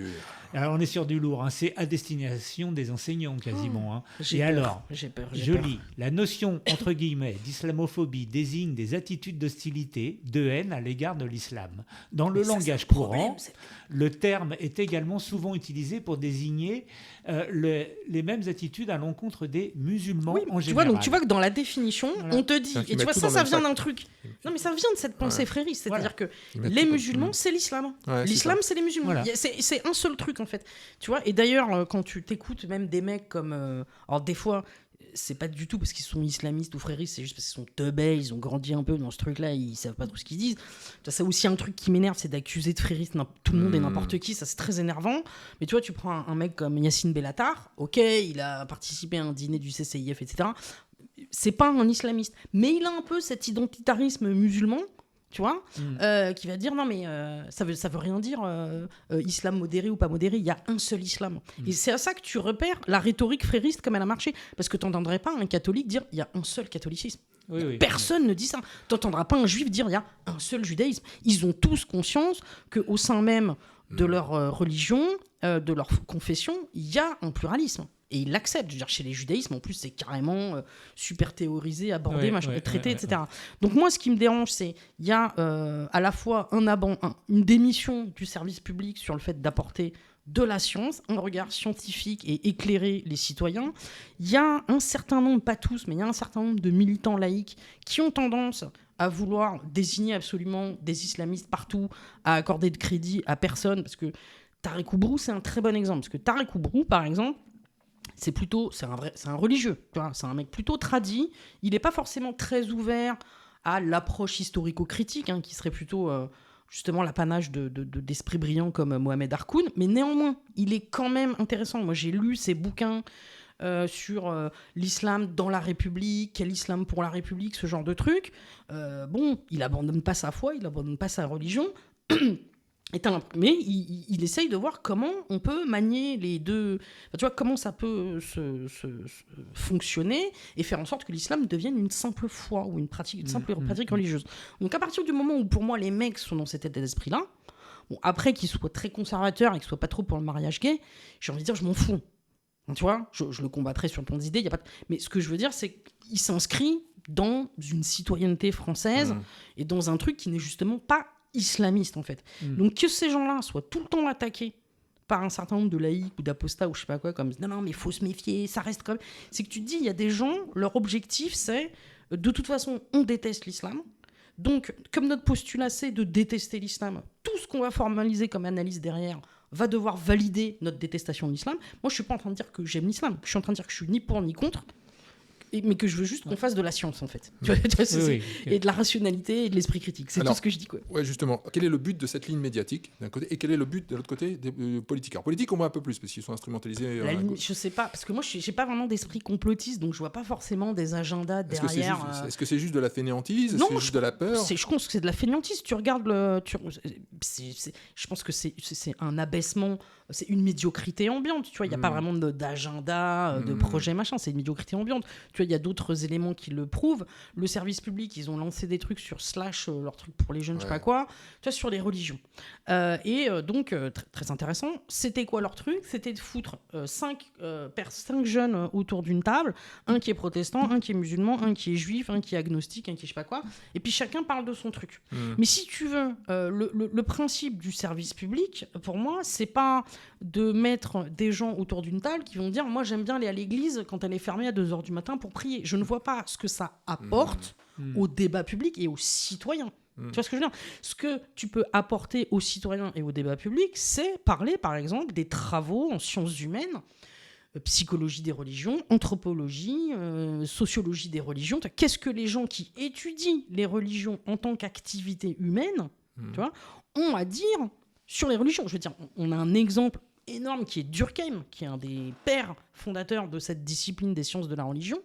Alors, on est sur du lourd. C'est à destination des enseignants, quasiment. J'ai peur. Je lis. La notion, entre guillemets, d'islamophobie désigne des attitudes d'hostilité, de haine à l'égard de l'islam. Dans le langage courant, le terme est également souvent utilisé pour désigner les mêmes attitudes à l'encontre des musulmans en général. Donc tu vois que dans la définition, on te dit, et tu vois, ça vient d'un truc. Non, mais ça vient de cette pensée frériste. C'est-à-dire que les musulmans, c'est l'islam. L'islam, c'est les musulmans. Voilà. C'est un seul truc, en fait. Tu vois, et d'ailleurs, quand tu t'écoutes même des mecs comme... alors, des fois... c'est pas du tout parce qu'ils sont islamistes ou fréristes, c'est juste parce qu'ils sont teubés, ils ont grandi un peu dans ce truc-là, ils savent pas trop ce qu'ils disent. C'est aussi un truc qui m'énerve, c'est d'accuser de frériste tout le monde et n'importe qui, ça c'est très énervant. Mais tu vois, tu prends un mec comme Yassine Bellatar, ok, il a participé à un dîner du CCIF, etc. C'est pas un islamiste, mais il a un peu cet identitarisme musulman. Tu vois, qui va dire non mais ça veut rien dire islam modéré ou pas modéré, il y a un seul islam. Et c'est à ça que tu repères la rhétorique frériste comme elle a marché, parce que t'entendrais pas un catholique dire il y a un seul catholicisme. Personne ne dit ça. T'entendras pas un juif dire il y a un seul judaïsme. Ils ont tous conscience qu'au sein même de leur religion, de leur confession, il y a un pluralisme. Et ils l'acceptent. Je veux dire, chez les judaïsmes, en plus, c'est carrément super théorisé, abordé, traité, etc. Donc moi, ce qui me dérange, c'est il y a à la fois une démission du service public sur le fait d'apporter de la science, un regard scientifique et éclairer les citoyens. Il y a un certain nombre, pas tous, mais il y a un certain nombre de militants laïcs qui ont tendance à vouloir désigner absolument des islamistes partout, à accorder de crédit à personne, parce que Tarek Oubrou, c'est un très bon exemple. Parce que Tarek Oubrou, par exemple, c'est un religieux, tu vois, c'est un mec plutôt tradi, il n'est pas forcément très ouvert à l'approche historico-critique, qui serait plutôt justement l'apanage d'esprits brillants comme Mohamed Harkoun, mais néanmoins, il est quand même intéressant. Moi, j'ai lu ses bouquins sur l'islam dans la République, quel islam pour la République, ce genre de truc. Il abandonne pas sa foi, il abandonne pas sa religion, mais il essaye de voir comment on peut manier les deux, enfin, tu vois, comment ça peut se fonctionner et faire en sorte que l'islam devienne une simple foi ou une simple pratique religieuse. Donc à partir du moment où pour moi les mecs sont dans cet état d'esprit-là, après qu'ils soient très conservateurs et qu'ils soient pas trop pour le mariage gay, j'ai envie de dire je m'en fous. Tu vois, je le combattrai sur le plan des idées, mais ce que je veux dire c'est qu'il s'inscrit dans une citoyenneté française et dans un truc qui n'est justement pas islamiste en fait. Donc que ces gens-là soient tout le temps attaqués par un certain nombre de laïcs ou d'apostats ou je sais pas quoi, comme non mais faut se méfier, ça reste comme... C'est que tu te dis, il y a des gens, leur objectif c'est de toute façon on déteste l'islam, donc comme notre postulat c'est de détester l'islam, tout ce qu'on va formaliser comme analyse derrière va devoir valider notre détestation de l'islam. Moi je suis pas en train de dire que j'aime l'islam, je suis en train de dire que je suis ni pour ni contre, mais que je veux juste qu'on fasse de la science en fait. Tu vois, et de la rationalité et de l'esprit critique. C'est tout ce que je dis quoi. Ouais, justement. Quel est le but de cette ligne médiatique d'un côté et quel est le but de l'autre côté des politiques? Alors politique on voit un peu plus parce qu'ils sont instrumentalisés. Je sais pas parce que moi j'ai pas vraiment d'esprit complotiste donc je vois pas forcément des agendas derrière. Est-ce que c'est juste de la fainéantise? Non, c'est juste de la peur. Je pense que c'est de la fainéantise. Tu regardes je pense que c'est un abaissement. C'est une médiocrité ambiante, tu vois, il n'y a pas vraiment d'agenda, de projet machin, c'est une médiocrité ambiante. Tu vois, il y a d'autres éléments qui le prouvent. Le service public, ils ont lancé des trucs sur Slash, leur truc pour les jeunes, je sais pas quoi, tu vois, sur les religions. Donc, très intéressant. C'était quoi leur truc? C'était de foutre 5 jeunes autour d'une table, un qui est protestant, un qui est musulman, un qui est juif, un qui est agnostique, un qui est je sais pas quoi, et puis chacun parle de son truc. Mais si tu veux, le principe du service public, pour moi, c'est pas de mettre des gens autour d'une table qui vont dire moi j'aime bien aller à l'église quand elle est fermée à 2h du matin pour prier. Je ne vois pas ce que ça apporte au débat public et aux citoyens. Tu vois ce que je veux dire? Ce que tu peux apporter aux citoyens et au débat public, c'est parler par exemple des travaux en sciences humaines, psychologie des religions, anthropologie, sociologie des religions. Qu'est-ce que les gens qui étudient les religions en tant qu'activité humaine, tu vois, ont à dire sur les religions? Je veux dire, on a un exemple énorme qui est Durkheim, qui est un des pères fondateurs de cette discipline des sciences de la religion.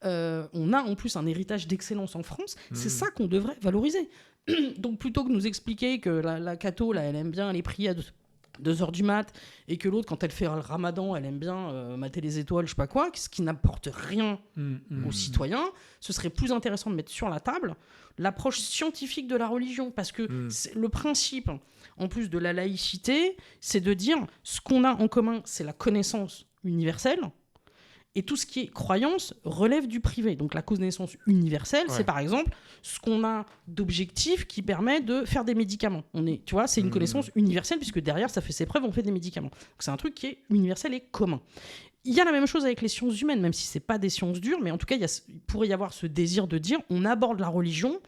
On a en plus un héritage d'excellence en France. C'est ça qu'on devrait valoriser. Donc plutôt que nous expliquer que la catho, là, elle aime bien aller prier à 2h du mat, et que l'autre, quand elle fait le ramadan, elle aime bien mater les étoiles, je sais pas quoi, ce qui n'apporte rien aux citoyens, ce serait plus intéressant de mettre sur la table l'approche scientifique de la religion, parce que le principe, en plus de la laïcité, c'est de dire ce qu'on a en commun, c'est la connaissance universelle, et tout ce qui est croyance relève du privé. Donc la connaissance universelle, c'est par exemple ce qu'on a d'objectif qui permet de faire des médicaments. Tu vois, c'est une connaissance universelle, puisque derrière, ça fait ses preuves, on fait des médicaments. Donc c'est un truc qui est universel et commun. Il y a la même chose avec les sciences humaines, même si c'est pas des sciences dures, mais en tout cas, il pourrait y avoir ce désir de dire on aborde la religion,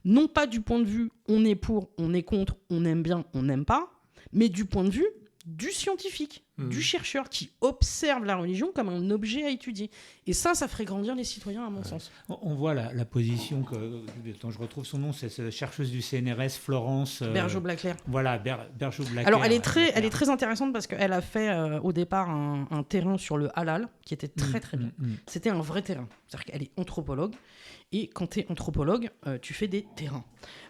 non pas du point de vue on est pour, on est contre, on aime bien, on n'aime pas, mais du point de vue du scientifique. du chercheur qui observe la religion comme un objet à étudier. Et ça ferait grandir les citoyens, à mon sens. On voit la position attends, je retrouve son nom, c'est cette chercheuse du CNRS, Florence Bergeau-Blaclair. Voilà, Bergeau-Blaclair. Alors, elle est très intéressante parce qu'elle a fait au départ un terrain sur le halal qui était très très bien. C'était un vrai terrain. C'est-à-dire qu'elle est anthropologue. Et quand tu es anthropologue, tu fais des terrains.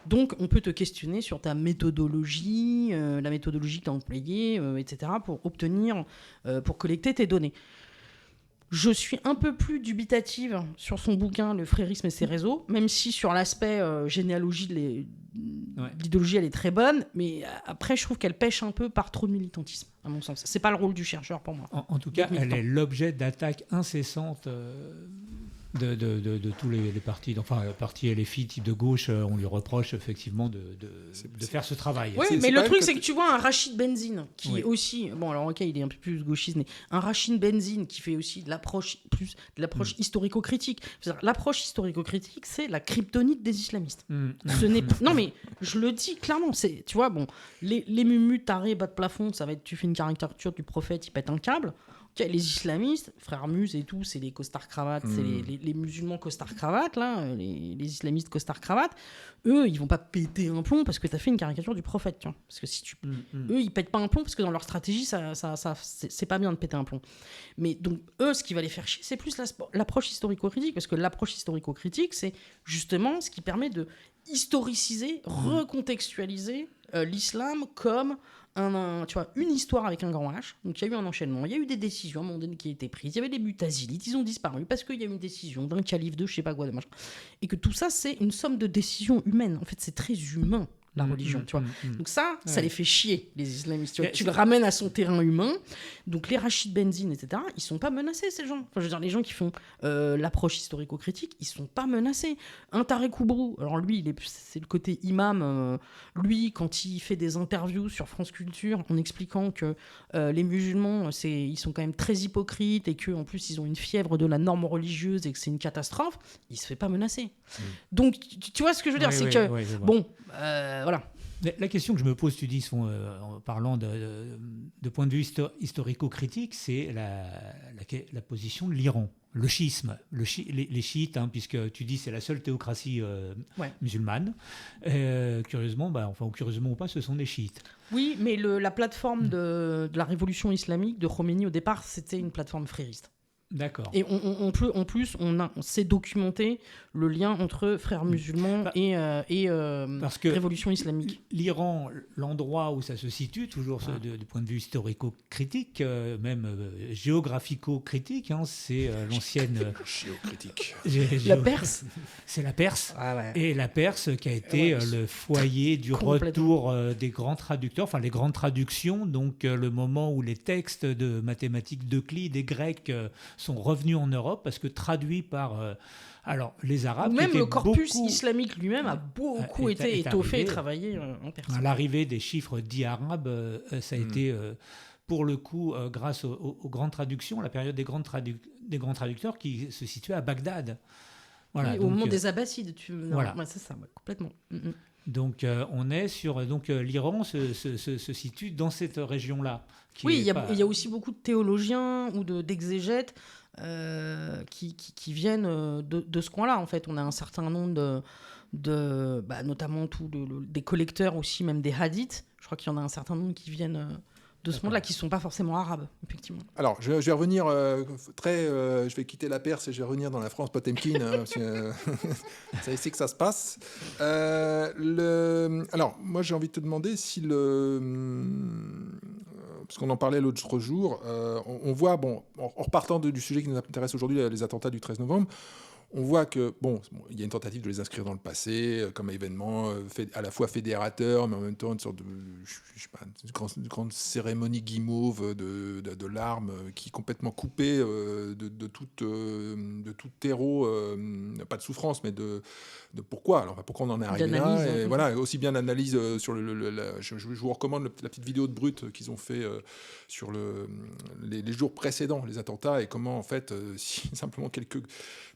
Donc, on peut te questionner sur ta méthodologie, la méthodologie que tu as employée, etc., pour collecter tes données. Je suis un peu plus dubitative sur son bouquin « Le frérisme et ses réseaux », même si sur l'aspect généalogie de l'idéologie, elle est très bonne, mais après, je trouve qu'elle pêche un peu par trop de militantisme, à mon sens. C'est pas le rôle du chercheur, pour moi. En tout cas, elle est l'objet d'attaques incessantes de tous les partis, enfin le parti LFI type de gauche, on lui reproche effectivement de faire ce travail. Oui, mais le truc c'est que tu vois un Rachid Benzine qui est aussi, bon alors ok il est un peu plus gauchiste, mais un Rachid Benzine qui fait aussi de l'approche historico-critique. C'est-à-dire, l'approche historico-critique c'est la kryptonite des islamistes. Ce n'est non mais je le dis clairement, c'est tu vois bon les mumus tarés bas de plafond, ça va être tu fais une caricature du prophète, il pète un câble. Les islamistes, frères Muse et tout, c'est les costards-cravates, c'est les musulmans costards-cravates, là, les islamistes costards-cravates. Eux, ils vont pas péter un plomb parce que t'as fait une caricature du prophète, tu vois. Parce que si tu... Eux, ils pètent pas un plomb parce que dans leur stratégie, c'est pas bien de péter un plomb. Mais donc, eux, ce qui va les faire chier, c'est plus l'approche historico-critique. Parce que l'approche historico-critique, c'est justement ce qui permet de historiciser, recontextualiser l'islam comme tu vois, une histoire avec un grand H. Donc il y a eu un enchaînement, il y a eu des décisions à un moment donné qui ont été prises, il y avait des mutazilites, ils ont disparu parce qu'il y a eu une décision d'un calife de je sais pas quoi de machin. Et que tout ça c'est une somme de décisions humaines. En fait c'est très humain la religion, tu vois. Donc ça les fait chier, les islamistes. Tu vois. Tu le ramènes à son terrain humain. Donc les Rachid Benzine, etc., ils sont pas menacés, ces gens. Enfin, je veux dire, les gens qui font l'approche historico-critique, ils sont pas menacés. Un Tarek Oubrou, alors lui, c'est le côté imam. Lui, quand il fait des interviews sur France Culture en expliquant que les musulmans, ils sont quand même très hypocrites et qu'en plus, ils ont une fièvre de la norme religieuse et que c'est une catastrophe, il se fait pas menacer. Donc, tu vois ce que je veux dire, c'est que, bon... voilà. La question que je me pose, tu dis, en parlant de point de vue historico-critique, c'est la position de l'Iran, le chiisme, les chiites, hein, puisque tu dis c'est la seule théocratie musulmane. Curieusement, curieusement ou pas, ce sont des chiites. Oui, mais la plateforme de la révolution islamique de Khomeini, au départ, c'était une plateforme frériste. D'accord. Et en plus, on s'est documenté le lien entre frères musulmans et parce que révolution islamique. L'Iran, l'endroit où ça se situe, toujours du point de vue historico-critique, même géographico-critique, hein, c'est l'ancienne... Géocritique. La Perse. C'est la Perse. Ah ouais. Et la Perse qui a été le foyer du retour des grands traducteurs, enfin les grandes traductions, donc le moment où les textes de mathématiques d'Euclide et grecs sont revenus en Europe parce que traduits par les Arabes. Ou même le corpus beaucoup, islamique lui-même a beaucoup été étoffé et travaillé en Perse. À l'arrivée des chiffres dits arabes, ça a été pour le coup grâce aux grandes traductions, la période des grands traducteurs qui se situait à Bagdad. Voilà, oui, au moment des Abbassides. Voilà. Ouais, c'est ça, complètement. Donc on est sur l'Iran se situe dans cette région-là. Oui, il y a aussi beaucoup de théologiens ou d'exégètes qui viennent de ce coin-là. En fait, on a un certain nombre notamment des collecteurs aussi, même des hadiths. Je crois qu'il y en a un certain nombre qui viennent de ce monde-là, qui ne sont pas forcément arabes, effectivement. Alors, je vais revenir je vais quitter la Perse et je vais revenir dans la France Potemkin, parce que c'est ici que ça se passe. Alors, moi, j'ai envie de te demander si parce qu'on en parlait l'autre jour, on voit, en repartant du sujet qui nous intéresse aujourd'hui, les attentats du 13 novembre, on voit que, il y a une tentative de les inscrire dans le passé comme événement à la fois fédérateur, mais en même temps une sorte de, une grande cérémonie guimauve de larmes qui est complètement coupée de tout terreau, pas de souffrance, mais de pourquoi. Alors, pourquoi on en est arrivé là. Et voilà, aussi bien l'analyse sur je vous recommande la petite vidéo de Brut qu'ils ont fait sur les jours précédents, les attentats, et comment, en fait, si simplement quelques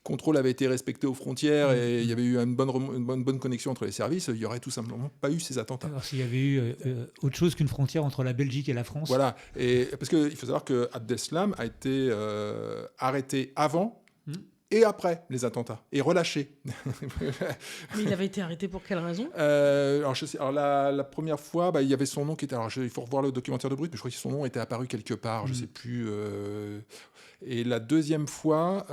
contrôles avait été respecté aux frontières et il y avait eu une bonne connexion entre les services, il n'y aurait tout simplement pas eu ces attentats. Alors s'il y avait eu autre chose qu'une frontière entre la Belgique et la France. Voilà, et parce qu'il faut savoir que Abdeslam a été arrêté avant et après les attentats, et relâché. Mais il avait été arrêté pour quelle raison ? Alors, je sais, alors la première fois, il y avait son nom qui était... Alors, il faut revoir le documentaire de Brut, mais je crois que son nom était apparu quelque part, je ne sais plus... Et la deuxième fois,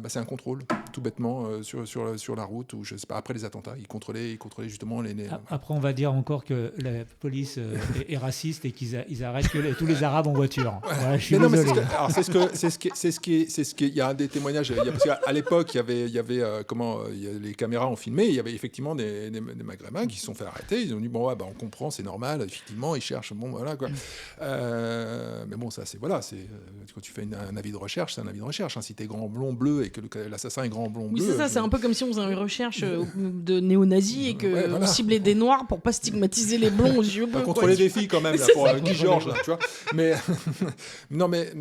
c'est un contrôle, tout bêtement, sur la route, où, je sais pas, après les attentats, ils contrôlaient justement les... Après, on va dire encore que la police est raciste et qu'ils arrêtent tous les Arabes en voiture. Voilà, je suis désolé. Il y a un des témoignages, parce qu'à l'époque, il y avait les caméras ont filmé, il y avait effectivement des Maghrébins qui se sont fait arrêter, ils ont dit, bon, on comprend, c'est normal, effectivement, ils cherchent, bon, voilà, quoi. Mais bon, ça, c'est quand tu fais un avis de recherche, c'est un avis de recherche. Hein. Si t'es grand blond bleu et que l'assassin est grand blond bleu... Oui, c'est ça, c'est un peu comme si on faisait une recherche de néo-nazis et qu'on ciblait des noirs pour pas stigmatiser les blonds aux yeux bleus. Contrôler des filles quand même, là, pour Guy Georges, là, tu vois. Mais, non, mais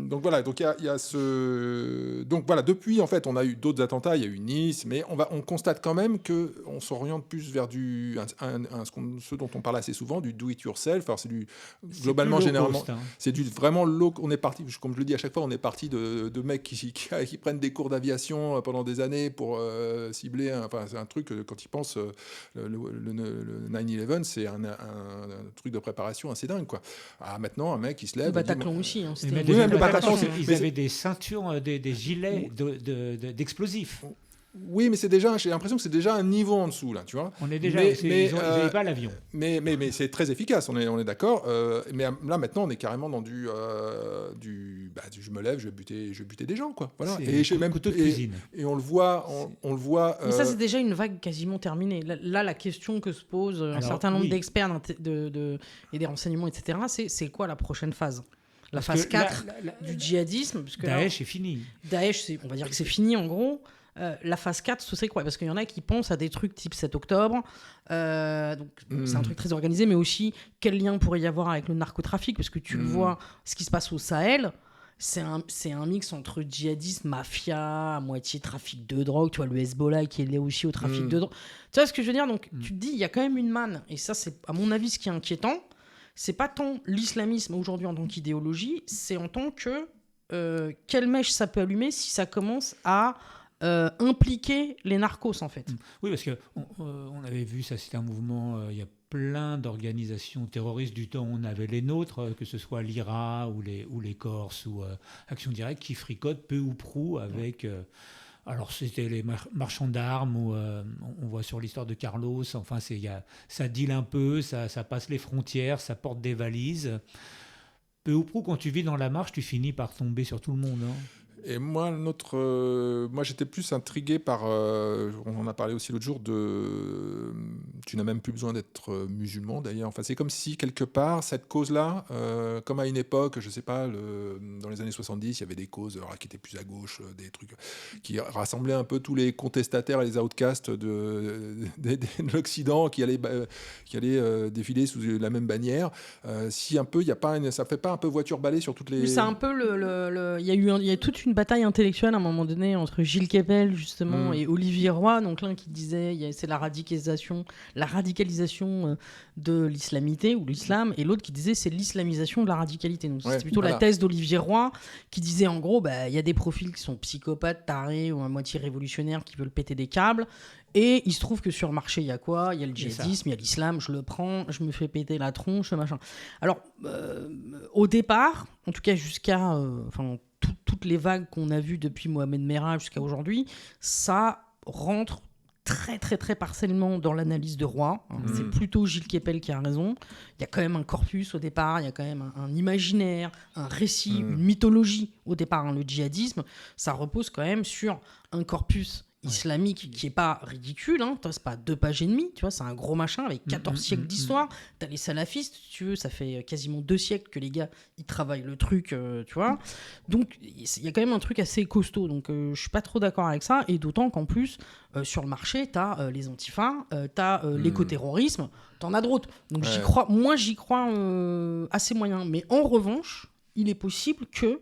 donc voilà, donc il y a ce... Donc voilà, depuis, en fait, on a eu d'autres attentats, il y a eu Nice, mais on constate quand même qu'on s'oriente plus vers ce dont on parle assez souvent, du do-it-yourself. Alors, c'est globalement, généralement, c'est vraiment on est parti, comme je le dis à chaque fois, on est parti de mecs qui prennent des cours d'aviation pendant des années pour cibler. C'est un truc, quand ils pensent, le 9/11, c'est un truc de préparation assez dingue, quoi. Maintenant, un mec qui se lève. Le Bataclan aussi. Hein, le Bataclan, ils avaient des ceintures, des gilets d'explosifs. Oui, mais j'ai l'impression que c'est déjà un niveau en dessous, là, tu vois. On est déjà, ils n'avaient pas l'avion. Mais c'est très efficace, on est d'accord. Mais là, maintenant, on est carrément dans du je me lève, je vais buter des gens, quoi. Voilà. Et j'ai même couteau de cuisine. Et on le voit. Mais ça, c'est déjà une vague quasiment terminée. Là, la question que se pose un certain nombre d'experts et des renseignements, etc., c'est quoi la prochaine phase ? La phase 4 du djihadisme, parce que Daesh est fini. Daesh, on va dire que c'est fini, en gros. La phase 4, ce serait quoi ? Parce qu'il y en a qui pensent à des trucs type 7 octobre. C'est un truc très organisé, mais aussi quel lien pourrait y avoir avec le narcotrafic ? Parce que tu le vois, ce qui se passe au Sahel, c'est un mix entre djihadisme, mafia, à moitié trafic de drogue. Tu vois, le Hezbollah qui est lié aussi au trafic de drogue. Tu vois ce que je veux dire ? Donc, tu te dis, il y a quand même une manne. Et ça, c'est à mon avis ce qui est inquiétant. C'est pas tant l'islamisme aujourd'hui en tant qu'idéologie, c'est en tant que quelle mèche ça peut allumer si ça commence à impliquer les narcos, en fait. Oui, parce qu'on avait vu ça, c'était un mouvement, il y a plein d'organisations terroristes du temps où on avait les nôtres, que ce soit l'IRA ou les Corses ou Action Directe, qui fricotent peu ou prou avec... alors c'était les marchands d'armes, où on voit sur l'histoire de Carlos, enfin ça deal un peu, ça passe les frontières, ça porte des valises. Peu ou prou, quand tu vis dans la marche, tu finis par tomber sur tout le monde. Hein. Et moi, j'étais plus intrigué par... on en a parlé aussi l'autre jour tu n'as même plus besoin d'être musulman, d'ailleurs. Enfin, c'est comme si, quelque part, cette cause-là, comme à une époque, je ne sais pas, dans les années 70, il y avait des causes qui étaient plus à gauche, des trucs qui rassemblaient un peu tous les contestataires et les outcasts de l'Occident qui allaient défiler sous la même bannière. Si un peu, ça ne fait pas un peu voiture balai sur toutes les... Oui, c'est un peu il y a toute une bataille intellectuelle à un moment donné entre Gilles Kepel justement et Olivier Roy, donc l'un qui disait c'est la radicalisation de l'islamité ou l'islam, et l'autre qui disait c'est l'islamisation de la radicalité. Donc c'est plutôt la thèse d'Olivier Roy qui disait en gros il y a des profils qui sont psychopathes, tarés ou à moitié révolutionnaires qui veulent péter des câbles. Et il se trouve que sur le marché, il y a quoi ? Il y a le djihadisme, il y a l'islam, je le prends, je me fais péter la tronche, machin. Alors, au départ, en tout cas jusqu'à toutes les vagues qu'on a vues depuis Mohamed Merah jusqu'à aujourd'hui, ça rentre très très très partiellement dans l'analyse de Roy. C'est plutôt Gilles Kepel qui a raison. Il y a quand même un corpus au départ, il y a quand même un imaginaire, un récit, une mythologie au départ. Le djihadisme, ça repose quand même sur un corpus islamique qui est pas ridicule, c'est pas 2 pages et demie, tu vois, c'est un gros machin avec 14 siècles d'histoire. T'as les salafistes, si tu veux, ça fait quasiment 2 siècles que les gars ils travaillent le truc, tu vois. Donc il y a quand même un truc assez costaud, donc je suis pas trop d'accord avec ça, et d'autant qu'en plus sur le marché t'as les antifas, t'as l'écoterrorisme, t'en as d'autres. Donc j'y crois assez moyen, mais en revanche il est possible que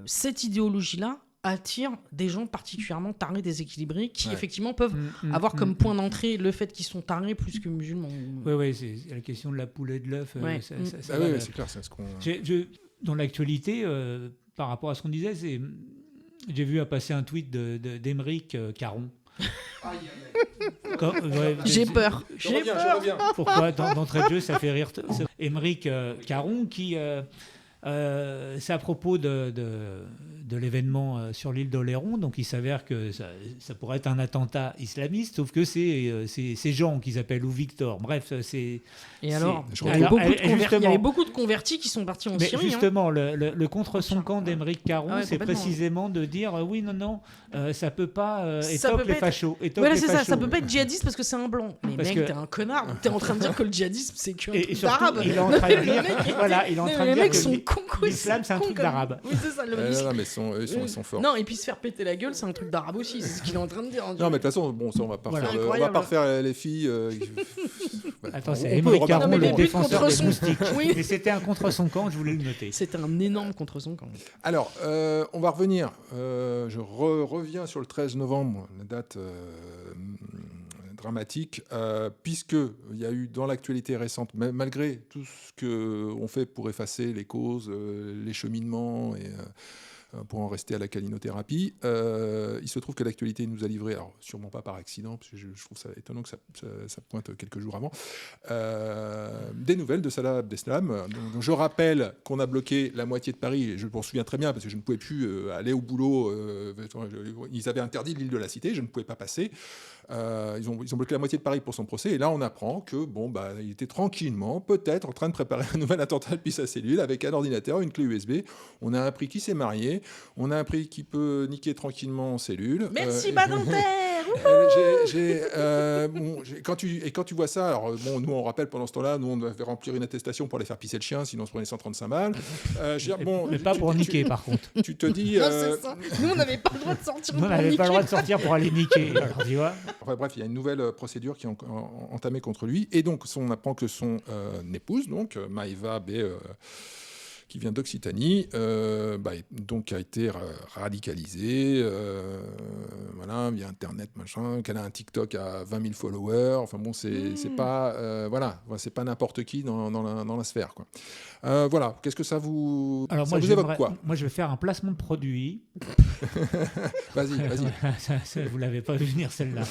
cette idéologie là attire des gens particulièrement tarés, déséquilibrés, qui effectivement peuvent Mm, avoir comme point d'entrée le fait qu'ils sont tarés plus que musulmans. Oui, c'est la question de la poule et de l'œuf. Ouais. Oui, c'est clair, c'est ce qu'on... Dans l'actualité, par rapport à ce qu'on disait, j'ai vu passer un tweet d'Émeric Caron. J'ai peur. Je reviens. Pourquoi d'entrée de jeu, ça fait rire. Émeric Caron, qui, c'est à propos de l'événement sur l'île d'Oléron, donc il s'avère que ça pourrait être un attentat islamiste, sauf que c'est Jean qu'ils appellent ou Victor. Bref, c'est... Et alors, je il y justement, avait beaucoup de convertis qui sont partis en mais Syrie. justement, le contre son camp d'Émeric Caron, Ah ouais, c'est complètement. précisément de dire oui, non, ça peut pas Ça étoque peut les pas fachos. Voilà, c'est ça peut pas être djihadiste parce que c'est un blanc. Mais Parce mec, que- t'es un connard. T'es en train de dire que le djihadisme, c'est qu'un Et truc surtout, d'arabe. il est en train de dire, voilà, il est en train de Les dire mecs que sont cons. quoi, l'islam, c'est un con truc comme- d'arabe. Oui, c'est ça. Non, mais ils sont forts. Non, et puis se faire péter la gueule, c'est un truc d'arabe aussi. C'est ce qu'il est en train de dire. Non, mais de toute façon, bon, ça, on va pas Voilà. refaire, on va Incroyable. pas refaire les filles. Attends, On c'est peut Émeric remarquer- Caron, Non, mais le les buts défenseur contre des son- moustiques. Oui. Mais c'était un contre son camp, je voulais le noter. C'était un énorme contre son camp. Alors, on va revenir. Je reviens sur le 13 novembre, la date dramatique, puisque il y a eu dans l'actualité récente, malgré tout ce qu'on fait pour effacer les causes, les cheminements et pour en rester à la calinothérapie, il se trouve que l'actualité nous a livré, alors sûrement pas par accident, parce que je trouve ça étonnant que ça pointe quelques jours avant, des nouvelles de Salah Abdeslam. Donc, je rappelle qu'on a bloqué la moitié de Paris, et je m'en souviens très bien, parce que je ne pouvais plus aller au boulot. Ils avaient interdit l'île de la Cité, je ne pouvais pas passer. Ils ont bloqué la moitié de Paris pour son procès, et là on apprend que il était tranquillement, peut-être en train de préparer un nouvel attentat depuis sa cellule avec un ordinateur, une clé USB. On a appris qu'il s'est marié, on a appris qu'il peut niquer tranquillement en cellule. Merci, Badinter. Quand tu vois ça, alors nous on rappelle pendant ce temps-là, nous on devait remplir une attestation pour aller faire pisser le chien, sinon on se prenait 135 balles. Mais pas pour niquer, par contre. Tu te dis. Non, c'est ça. Nous, on n'avait pas le droit de sortir On pour n'avait pas le droit de niquer. sortir pour aller niquer. Alors, tu vois. Enfin, bref, il y a une nouvelle procédure qui est entamée contre lui. Et donc, on apprend que son épouse, donc Maëva B, qui vient d'Occitanie, donc a été radicalisée voilà, via Internet, machin, qu'elle a un TikTok à 20 000 followers. Enfin bon, c'est pas c'est pas n'importe qui dans la sphère, quoi. Voilà, qu'est-ce que ça vous évoque quoi? Moi, je vais faire un placement de produit. Vas-y. Ça, vous l'avez pas vu venir, celle-là.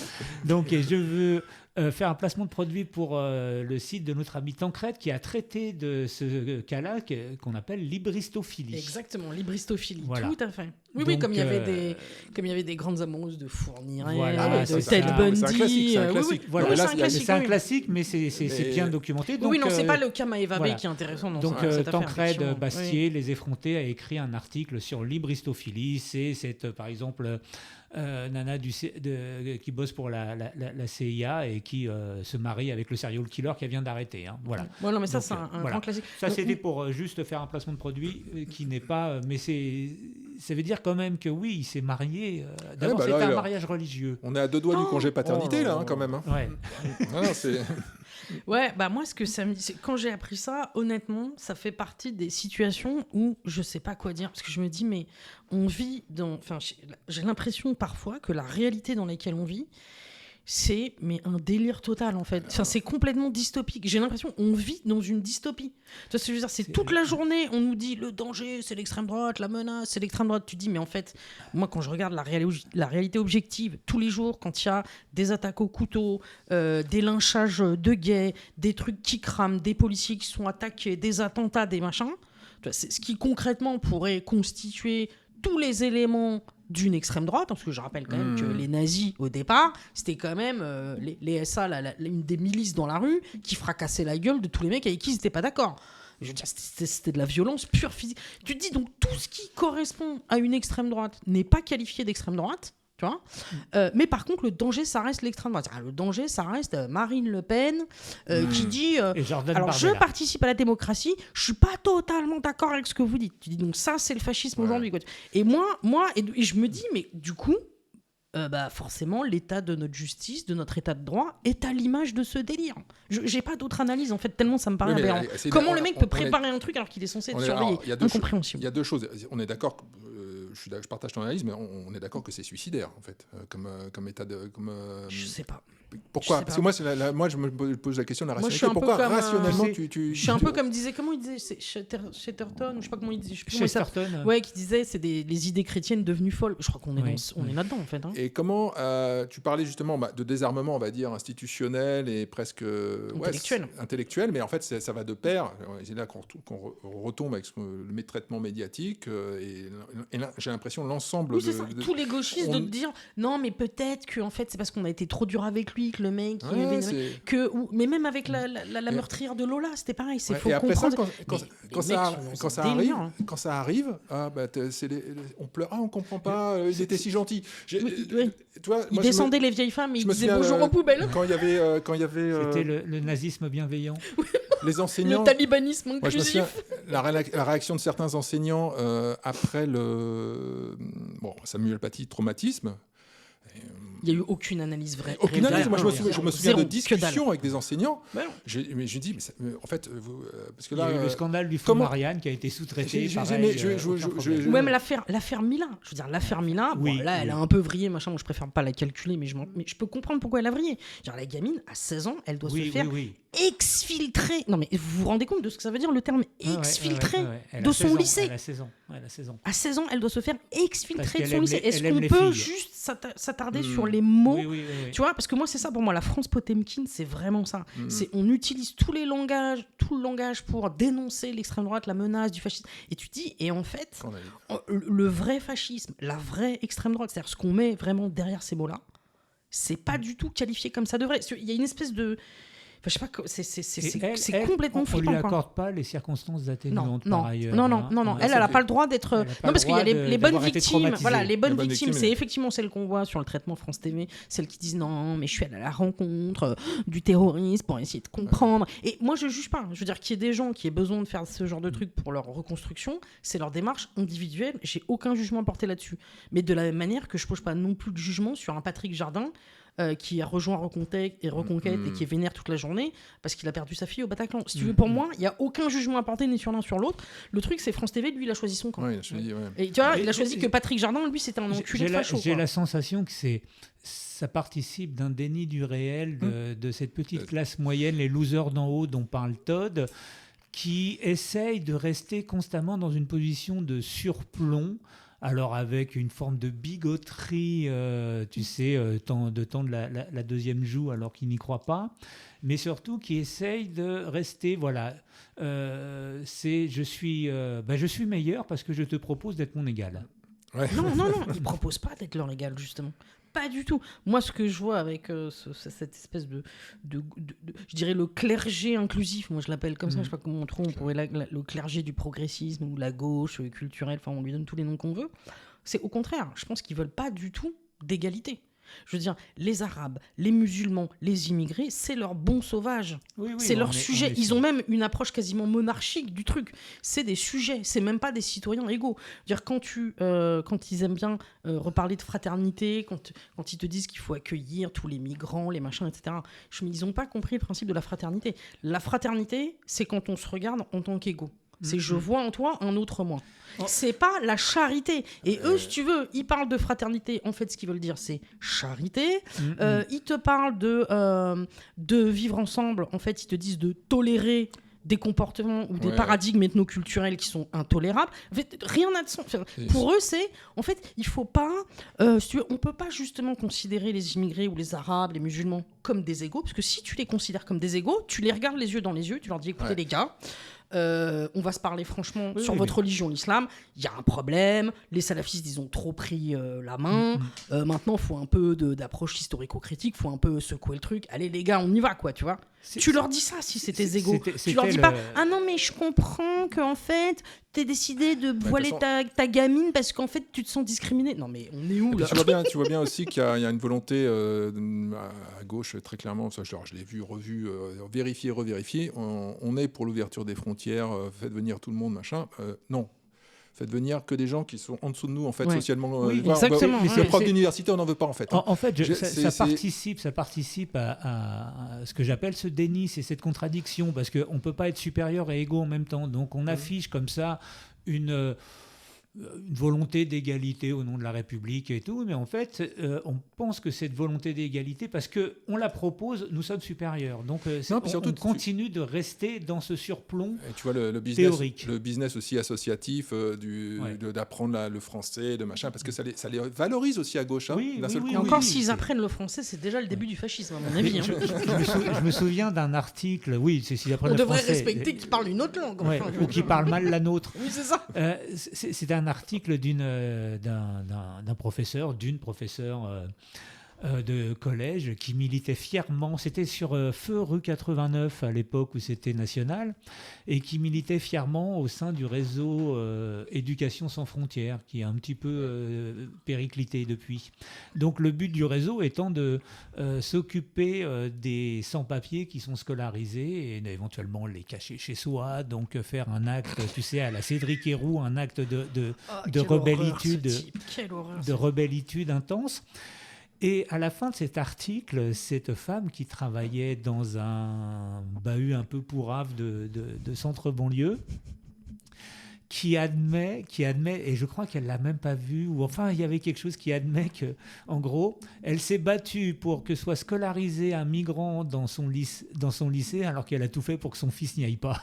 Donc, je veux faire un placement de produit pour le site de notre ami Tancred qui a traité de ce cas-là qu'on appelle libristophilie. Exactement, libristophilie, Voilà. tout à fait. Oui, Donc, oui, comme il y avait des grandes amoureuses de Fourniret, Voilà, de c'est Ted ça. Bundy. C'est un classique, c'est un classique. Oui, Voilà, oui, là, c'est un classique. Mais c'est bien documenté. Donc, Oui, non, c'est pas le cas Maëva B voilà. qui est intéressant dans Donc, cette affaire, Tancred effectivement. Bastier, Les Effrontés, a écrit un article sur libristophilie. C'est par exemple, nana qui bosse pour la CIA et qui se marie avec le serial killer qu'elle vient d'arrêter. Hein. Voilà. Ouais, non, mais ça, Donc, c'est un voilà. grand classique. Ça, Donc, c'était pour juste faire un placement de produit qui n'est pas... mais ça veut dire quand même que oui, il s'est marié. D'abord, bah là, c'était un alors, mariage religieux. On est à 2 doigts du congé paternité, Oh. là, quand même. Hein. Ouais. Non, c'est... Ouais, bah moi, ce que ça me dit, c'est quand j'ai appris ça, honnêtement, ça fait partie des situations où je sais pas quoi dire. Parce que je me dis, mais on vit dans. Enfin, j'ai l'impression parfois que la réalité dans laquelle on vit, c'est un délire total, en fait. Enfin, c'est complètement dystopique. J'ai l'impression qu'on vit dans une dystopie. Tu vois ce que je veux dire? C'est toute la journée, on nous dit le danger, c'est l'extrême droite, la menace, c'est l'extrême droite. Tu dis, mais en fait, moi, quand je regarde la réalité objective, tous les jours, quand il y a des attaques au couteau, des lynchages de gays, des trucs qui crament, des policiers qui sont attaqués, des attentats, des machins, tu vois, c'est ce qui concrètement pourrait constituer tous les éléments d'une extrême droite, parce que je rappelle quand même que les nazis, au départ, c'était quand même les SA, une des milices dans la rue, qui fracassaient la gueule de tous les mecs avec qui ils n'étaient pas d'accord. Je veux dire, c'était de la violence pure physique. Tu te dis, donc, tout ce qui correspond à une extrême droite n'est pas qualifié d'extrême droite, tu vois. Mais par contre, le danger, ça reste l'extrême droite. Le danger, ça reste Marine Le Pen, qui dit... Et Jordan alors, je Bardella. participe à la démocratie, je suis pas totalement d'accord avec ce que vous dites. Tu dis, donc ça, c'est le fascisme aujourd'hui, quoi. Et moi et je me dis, mais du coup, forcément, l'état de notre justice, de notre état de droit, est à l'image de ce délire. J'ai pas d'autre analyse, en fait, tellement ça me paraît aberrant. Comment le mec peut préparer un truc alors qu'il est censé être surveillé? Il y a Incompréhensible. deux choses. On est d'accord que je partage ton analyse, mais on est d'accord que c'est suicidaire, en fait, comme état de... Je sais pas. Pourquoi ? Parce que moi, je me pose la question de la rationalité. Pourquoi rationnellement je suis un peu comme disait, comment il disait, c'est Chatterton, je sais pas comment il disait, je sais plus comment Chesterton. ouais, qui disait c'est les idées chrétiennes devenues folles. Je crois qu'on est on est là-dedans en fait. Hein. Et comment tu parlais justement de désarmement, on va dire institutionnel et presque intellectuel, mais en fait ça va de pair. C'est là qu'on retombe avec le traitement médiatique et j'ai l'impression l'ensemble. Oui, c'est ça. Tous les gauchistes de dire non, mais peut-être que en fait c'est parce qu'on a été trop dur avec lui que le mec mais même avec la meurtrière de Lola c'était pareil, c'est faut comprendre quand ça arrive on pleure, on comprend pas, ils étaient si gentils. Toi, ils descendaient les vieilles femmes et ils disaient bonjour aux poubelles. Quand il y avait c'était le nazisme bienveillant. Les enseignants, le talibanisme inclusif. La réaction de certains enseignants après Samuel Paty, traumatisme. Il n'y a eu aucune analyse vraie. Aucune analyse. Moi, je me souviens de discussions avec des enseignants. Ouais. Je dis, mais en fait, parce que là, il y a eu le scandale du fonds Marianne qui a été sous-traité. Ou même l'affaire Mila. Je veux dire, l'affaire Mila, elle a un peu vrillé, machin. Moi, je préfère pas la calculer, mais je peux comprendre pourquoi elle a vrillé. Genre, la gamine, à 16 ans, elle doit se faire exfiltrer. Non, mais vous vous rendez compte de ce que ça veut dire le terme exfiltrer de son lycée. Elle a 16 ans. À 16 ans, elle doit se faire exfiltrer de son lycée. Est-ce qu'on peut juste s'attarder sur les mots, tu vois, parce que moi c'est ça pour moi, la France Potemkin, c'est vraiment ça. C'est on utilise tout le langage pour dénoncer l'extrême droite, la menace du fascisme. Et tu dis, et en fait, le vrai fascisme, la vraie extrême droite, c'est-à-dire ce qu'on met vraiment derrière ces mots-là, c'est pas du tout qualifié comme ça devrait. Il y a une espèce de je sais pas, c'est complètement flippant. On lui accorde pas les circonstances atténuantes par ailleurs. Non. Elle n'a pas le droit d'être. Non, parce qu'il y a les bonnes victimes. Voilà, les bonnes victimes, c'est effectivement celles qu'on voit sur le traitement France TV, celles qui disent non, mais je suis allée à la rencontre du terrorisme pour essayer de comprendre. Et moi, je juge pas. Je veux dire qu'il y ait des gens qui aient besoin de faire ce genre de trucs pour leur reconstruction, c'est leur démarche individuelle. J'ai aucun jugement à porter là-dessus. Mais de la même manière que je pose pas non plus de jugement sur un Patrick Jardin. Qui a rejoint Reconquête et qui est vénère toute la journée parce qu'il a perdu sa fille au Bataclan. Si tu veux, pour moi, il n'y a aucun jugement à porter ni sur l'un sur l'autre. Le truc, c'est France TV, lui, il a choisi son camp. Oui, il a choisi, Et tu vois, il a choisi que Patrick Jardin, lui, c'était un enculé de facho. J'ai la sensation que ça participe d'un déni du réel de cette petite classe moyenne, les losers d'en haut dont parle Todd, qui essayent de rester constamment dans une position de surplomb. Alors avec une forme de bigoterie, tu sais, de tendre la deuxième joue alors qu'il n'y croit pas, mais surtout qui essaye de rester, je suis meilleur parce que je te propose d'être mon égal. Ouais. Non, il ne propose pas d'être leur égal, justement. Pas du tout. Moi, ce que je vois avec cette espèce de je dirais le clergé inclusif, moi je l'appelle comme ça, je sais pas comment on pourrait le clergé du progressisme ou la gauche culturelle, enfin on lui donne tous les noms qu'on veut. C'est au contraire, je pense qu'ils veulent pas du tout d'égalité. Je veux dire, les Arabes, les musulmans, les immigrés, c'est leur bon sauvage. C'est leur sujet. Ils ont même une approche quasiment monarchique du truc. C'est des sujets, c'est même pas des citoyens égaux. Je veux dire, quand ils aiment bien reparler de fraternité, quand ils te disent qu'il faut accueillir tous les migrants, les machins, etc., ils n'ont pas compris le principe de la fraternité. La fraternité, c'est quand on se regarde en tant qu'égaux. C'est je vois en toi un autre moi. C'est pas la charité. Et eux, si tu veux, ils parlent de fraternité. En fait, ce qu'ils veulent dire, c'est charité. Ils te parlent de vivre ensemble. En fait, ils te disent de tolérer des comportements ou des paradigmes ethnoculturels qui sont intolérables. En fait, rien n'a de sens. Pour eux, c'est... En fait, il faut pas... si tu veux, on peut pas justement considérer les immigrés ou les Arabes, les musulmans comme des égaux, parce que si tu les considères comme des égaux, tu les regardes les yeux dans les yeux, tu leur dis, écoutez les gars... on va se parler franchement sur votre religion, l'islam. Il y a un problème. Les salafistes, ils ont trop pris la main. Maintenant, il faut un peu d'approche historico-critique. Il faut un peu secouer le truc. Allez, les gars, on y va, quoi, tu vois. Tu leur dis ça si c'était égaux. Tu leur dis pas ah non, mais je comprends qu'en fait, t'es décidé de voiler ta gamine parce qu'en fait, tu te sens discriminé. Non, mais on est où là ? Tu vois bien aussi qu'il y a une volonté à gauche, très clairement. Ça, je l'ai vu, revu, vérifié, revérifié. On est pour l'ouverture des frontières, faites venir tout le monde, machin. Non. Faites venir que des gens qui sont en dessous de nous, en fait, socialement. Exactement. Le prof d'université, on n'en veut pas, en fait. En fait, ça participe à ce que j'appelle ce déni, c'est cette contradiction, parce qu'on ne peut pas être supérieur et égaux en même temps. Donc, on affiche comme ça une volonté d'égalité au nom de la République et tout, mais en fait, on pense que cette volonté d'égalité, parce qu'on la propose, nous sommes supérieurs. Donc, on continue de rester dans ce surplomb et tu vois, le théorique. Le business aussi associatif, d'apprendre le français, de machin, parce que ça les valorise aussi à gauche. Hein, oui, et encore, s'ils apprennent le français, c'est déjà le début du fascisme, à mon avis. Je me souviens d'un article, s'ils apprennent on le français... On devrait respecter qu'ils parlent une autre langue. Enfin, ou qu'ils parlent mal la nôtre. Oui, c'est ça. C'est un article d'un professeur, d'une professeure de collège qui militait fièrement, c'était sur Feu rue 89 à l'époque où c'était national, et qui militait fièrement au sein du réseau Éducation sans frontières, qui a un petit peu périclité depuis. Donc le but du réseau étant de s'occuper des sans-papiers qui sont scolarisés et éventuellement les cacher chez soi, donc faire un acte, tu sais, à la Cédric Héroux, un acte de rebellitude intense. Et à la fin de cet article, cette femme qui travaillait dans un bahut un peu pourrave de centre-banlieue, qui admet, et je crois qu'elle ne l'a même pas vu, ou enfin il y avait quelque chose qui admet que, en gros, elle s'est battue pour que soit scolarisé un migrant dans son lycée, alors qu'elle a tout fait pour que son fils n'y aille pas.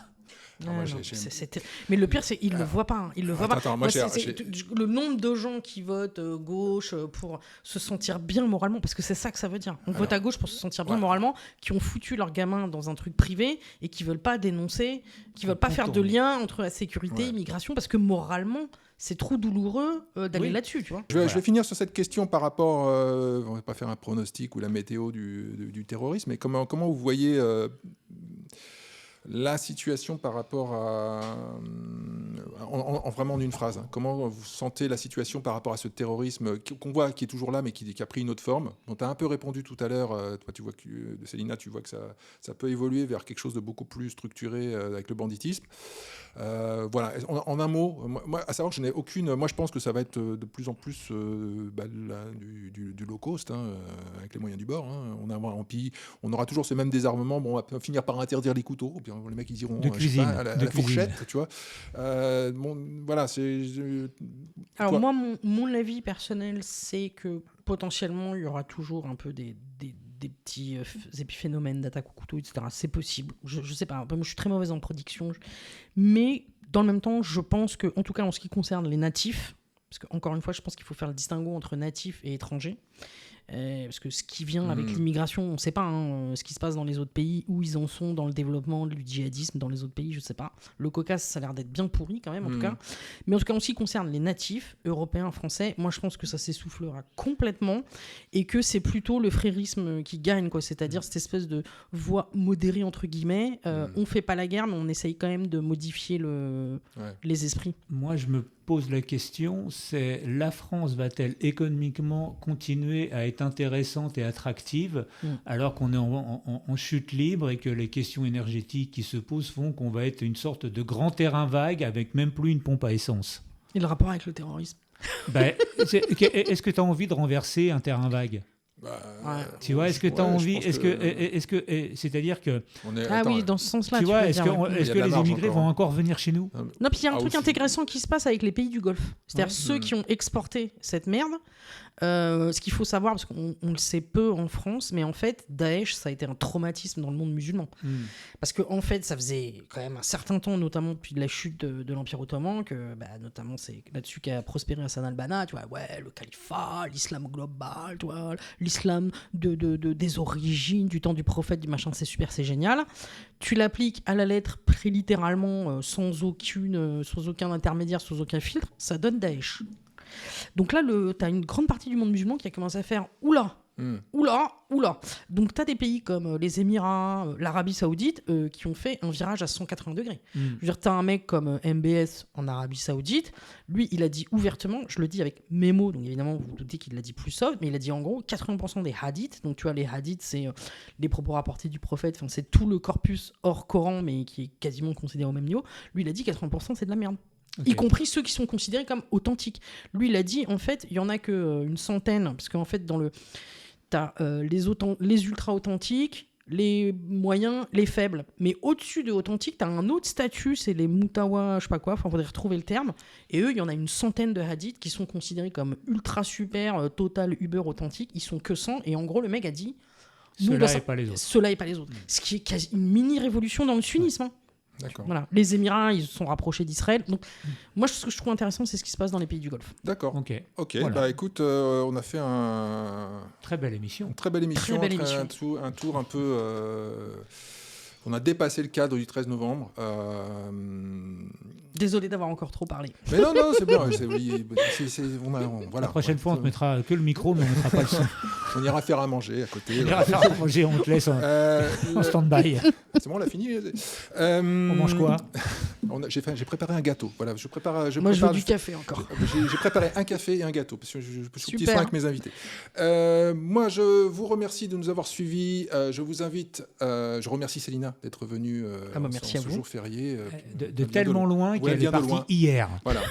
Mais le pire, c'est qu'il ne le voit pas. Il le voit pas. Le nombre de gens qui votent gauche pour se sentir bien moralement, parce que c'est ça que ça veut dire. On vote à gauche pour se sentir bien moralement, qui ont foutu leurs gamins dans un truc privé et qui veulent pas dénoncer, qui veulent pas faire de lien entre la sécurité et l'immigration, parce que moralement, c'est trop douloureux d'aller là-dessus, tu vois. Je vais finir sur cette question par rapport, on va pas faire un pronostic ou la météo du terrorisme, mais comment vous voyez la situation par rapport à... vraiment en une phrase, hein. Comment vous sentez la situation par rapport à ce terrorisme qu'on voit, qui est toujours là, mais qui a pris une autre forme, dont tu as un peu répondu tout à l'heure, toi, tu vois de Célina, tu vois que ça peut évoluer vers quelque chose de beaucoup plus structuré avec le banditisme. Voilà, en un mot, moi, à savoir que je n'ai aucune... Moi, je pense que ça va être de plus en plus du low cost, hein, avec les moyens du bord. Hein. On aura toujours ces mêmes désarmements. Bon, on va finir par interdire les couteaux. Puis les mecs, ils diront de cuisine, à la fourchette, tu vois. Voilà, c'est... Alors, moi, mon avis personnel, c'est que potentiellement, il y aura toujours un peu des petits épiphénomènes d'attaque au couteau, etc. C'est possible. Je sais pas. Moi, je suis très mauvaise en prédiction. Mais dans le même temps, je pense que, en tout cas, en ce qui concerne les natifs, parce qu'encore une fois, je pense qu'il faut faire le distinguo entre natifs et étrangers. Parce que ce qui vient avec l'immigration, on ne sait pas ce qui se passe dans les autres pays, où ils en sont dans le développement du djihadisme dans les autres pays, je ne sais pas. Le Caucase, ça a l'air d'être bien pourri quand même, en tout cas. Mais en tout cas, en ce qui concerne les natifs, européens, français, moi je pense que ça s'essoufflera complètement et que c'est plutôt le frérisme qui gagne, quoi. C'est-à-dire cette espèce de voie modérée, entre guillemets. On ne fait pas la guerre, mais on essaye quand même de modifier les esprits. Moi, je me pose la question, c'est la France va-t-elle économiquement continuer à être intéressante et attractive alors qu'on est en chute libre et que les questions énergétiques qui se posent font qu'on va être une sorte de grand terrain vague avec même plus une pompe à essence. Et le rapport avec le terrorisme est-ce que tu as envie de renverser un terrain vague ? Tu vois, est-ce que tu as envie, c'est-à-dire que oui, dans ce sens-là, tu vois, est-ce que les immigrés vont encore venir chez nous ? Non, puis il y a un truc intéressant qui se passe avec les pays du Golfe, c'est-à-dire ceux qui ont exporté cette merde. Ce qu'il faut savoir, parce qu'on le sait peu en France, mais en fait, Daesh, ça a été un traumatisme dans le monde musulman. Parce que en fait, ça faisait quand même un certain temps, notamment depuis la chute de l'Empire ottoman, que notamment c'est là-dessus qu'a prospéré Hassan al-Banna, tu vois, le califat, l'islam global, tu vois, l'islam des origines, du temps du prophète, du machin, c'est super, c'est génial. Tu l'appliques à la lettre, littéralement, sans aucun intermédiaire, sans aucun filtre, ça donne Daesh. Donc là, tu as une grande partie du monde musulman qui a commencé à faire oula. Donc tu as des pays comme les Émirats, l'Arabie Saoudite, qui ont fait un virage à 180 degrés. Je veux dire, tu as un mec comme MBS en Arabie Saoudite, lui, il a dit ouvertement, je le dis avec mes mots, donc évidemment, vous vous doutez qu'il l'a dit plus soft, mais il a dit en gros 80% des hadiths, donc tu vois, les hadiths, c'est les propos rapportés du prophète, c'est tout le corpus hors Coran, mais qui est quasiment considéré au même niveau. Lui, il a dit 80% c'est de la merde. Okay. Y compris ceux qui sont considérés comme authentiques. Lui, il a dit, en fait, il y en a que une centaine, parce qu'en fait, t'as les ultra-authentiques, les moyens, les faibles. Mais au-dessus de authentique, tu as un autre statut, c'est les Mutawa, je sais pas quoi, enfin, faudrait retrouver le terme. Et eux, il y en a une centaine de hadiths qui sont considérés comme ultra super, total, uber authentique. Ils sont que 100. Et en gros, le mec a dit... Ceux-là et pas les autres. Ceux-là et pas les autres. Ce qui est quasi une mini-révolution dans le sunnisme. Hein. D'accord. Voilà. Les Émirats, ils se sont rapprochés d'Israël. Donc, moi, ce que je trouve intéressant, c'est ce qui se passe dans les pays du Golfe. D'accord. Ok. Voilà. Voilà. Écoute, on a fait une Très belle émission. très belle émission. Très belle Un tour un peu... on a dépassé le cadre du 13 novembre. Désolé d'avoir encore trop parlé. Mais non, c'est bien. Voilà. La prochaine fois, on te mettra que le micro, mais on ne mettra pas le son. On ira faire à manger à côté. On ira faire à manger, on te laisse en stand-by. C'est bon, on a fini. On mange quoi? J'ai préparé un gâteau. Voilà, Moi, je veux du café encore. J'ai préparé un café et un gâteau parce que je suis petit Super. soin avec mes invités. Moi, je vous remercie de nous avoir suivis. Je vous invite. Je remercie Célina d'être venue merci à ce vous. jour férié. De tellement loin Ouais, qu'elle vient est de partie loin. hier. Voilà.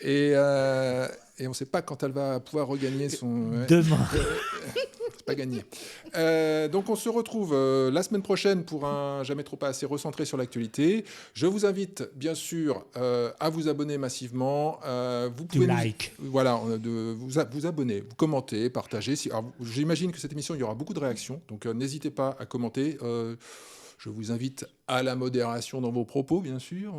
Et on ne sait pas quand elle va pouvoir regagner son. Demain. C'est pas gagné. Donc on se retrouve la semaine prochaine pour un Jamais trop pas assez recentré sur l'actualité. Je vous invite bien sûr à vous abonner massivement. Vous pouvez voilà, vous abonner, vous commenter, partager. Alors, j'imagine que cette émission, il y aura beaucoup de réactions, donc n'hésitez pas à commenter. Je vous invite à la modération dans vos propos, bien sûr.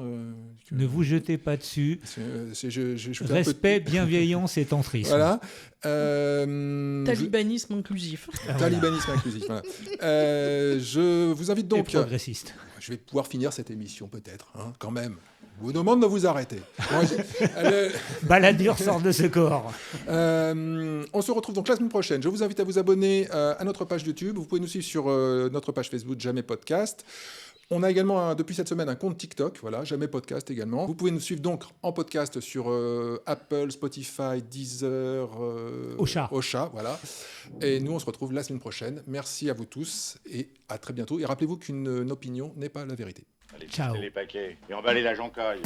Ne vous jetez pas dessus. Je fais Respect, bienveillance et tantrisme. Voilà. Talibanisme inclusif. Talibanisme inclusif. Voilà. Je vous invite donc. Et progressiste. Je vais pouvoir finir cette émission peut-être, hein, quand même. Je vous demande de vous arrêter. Moi, Balladur sort de ce corps. On se retrouve donc la semaine prochaine. Je vous invite à vous abonner à notre page YouTube. Vous pouvez nous suivre sur notre page Facebook Jamais Podcast. On a également depuis cette semaine un compte TikTok, voilà, Jamais Podcast également. Vous pouvez nous suivre donc en podcast sur Apple, Spotify, Deezer, Ocha, voilà. Et nous, on se retrouve la semaine prochaine. Merci à vous tous et à très bientôt. Et rappelez-vous qu'une opinion n'est pas la vérité. Allez, ciao. les paquets et emballez la joncaille.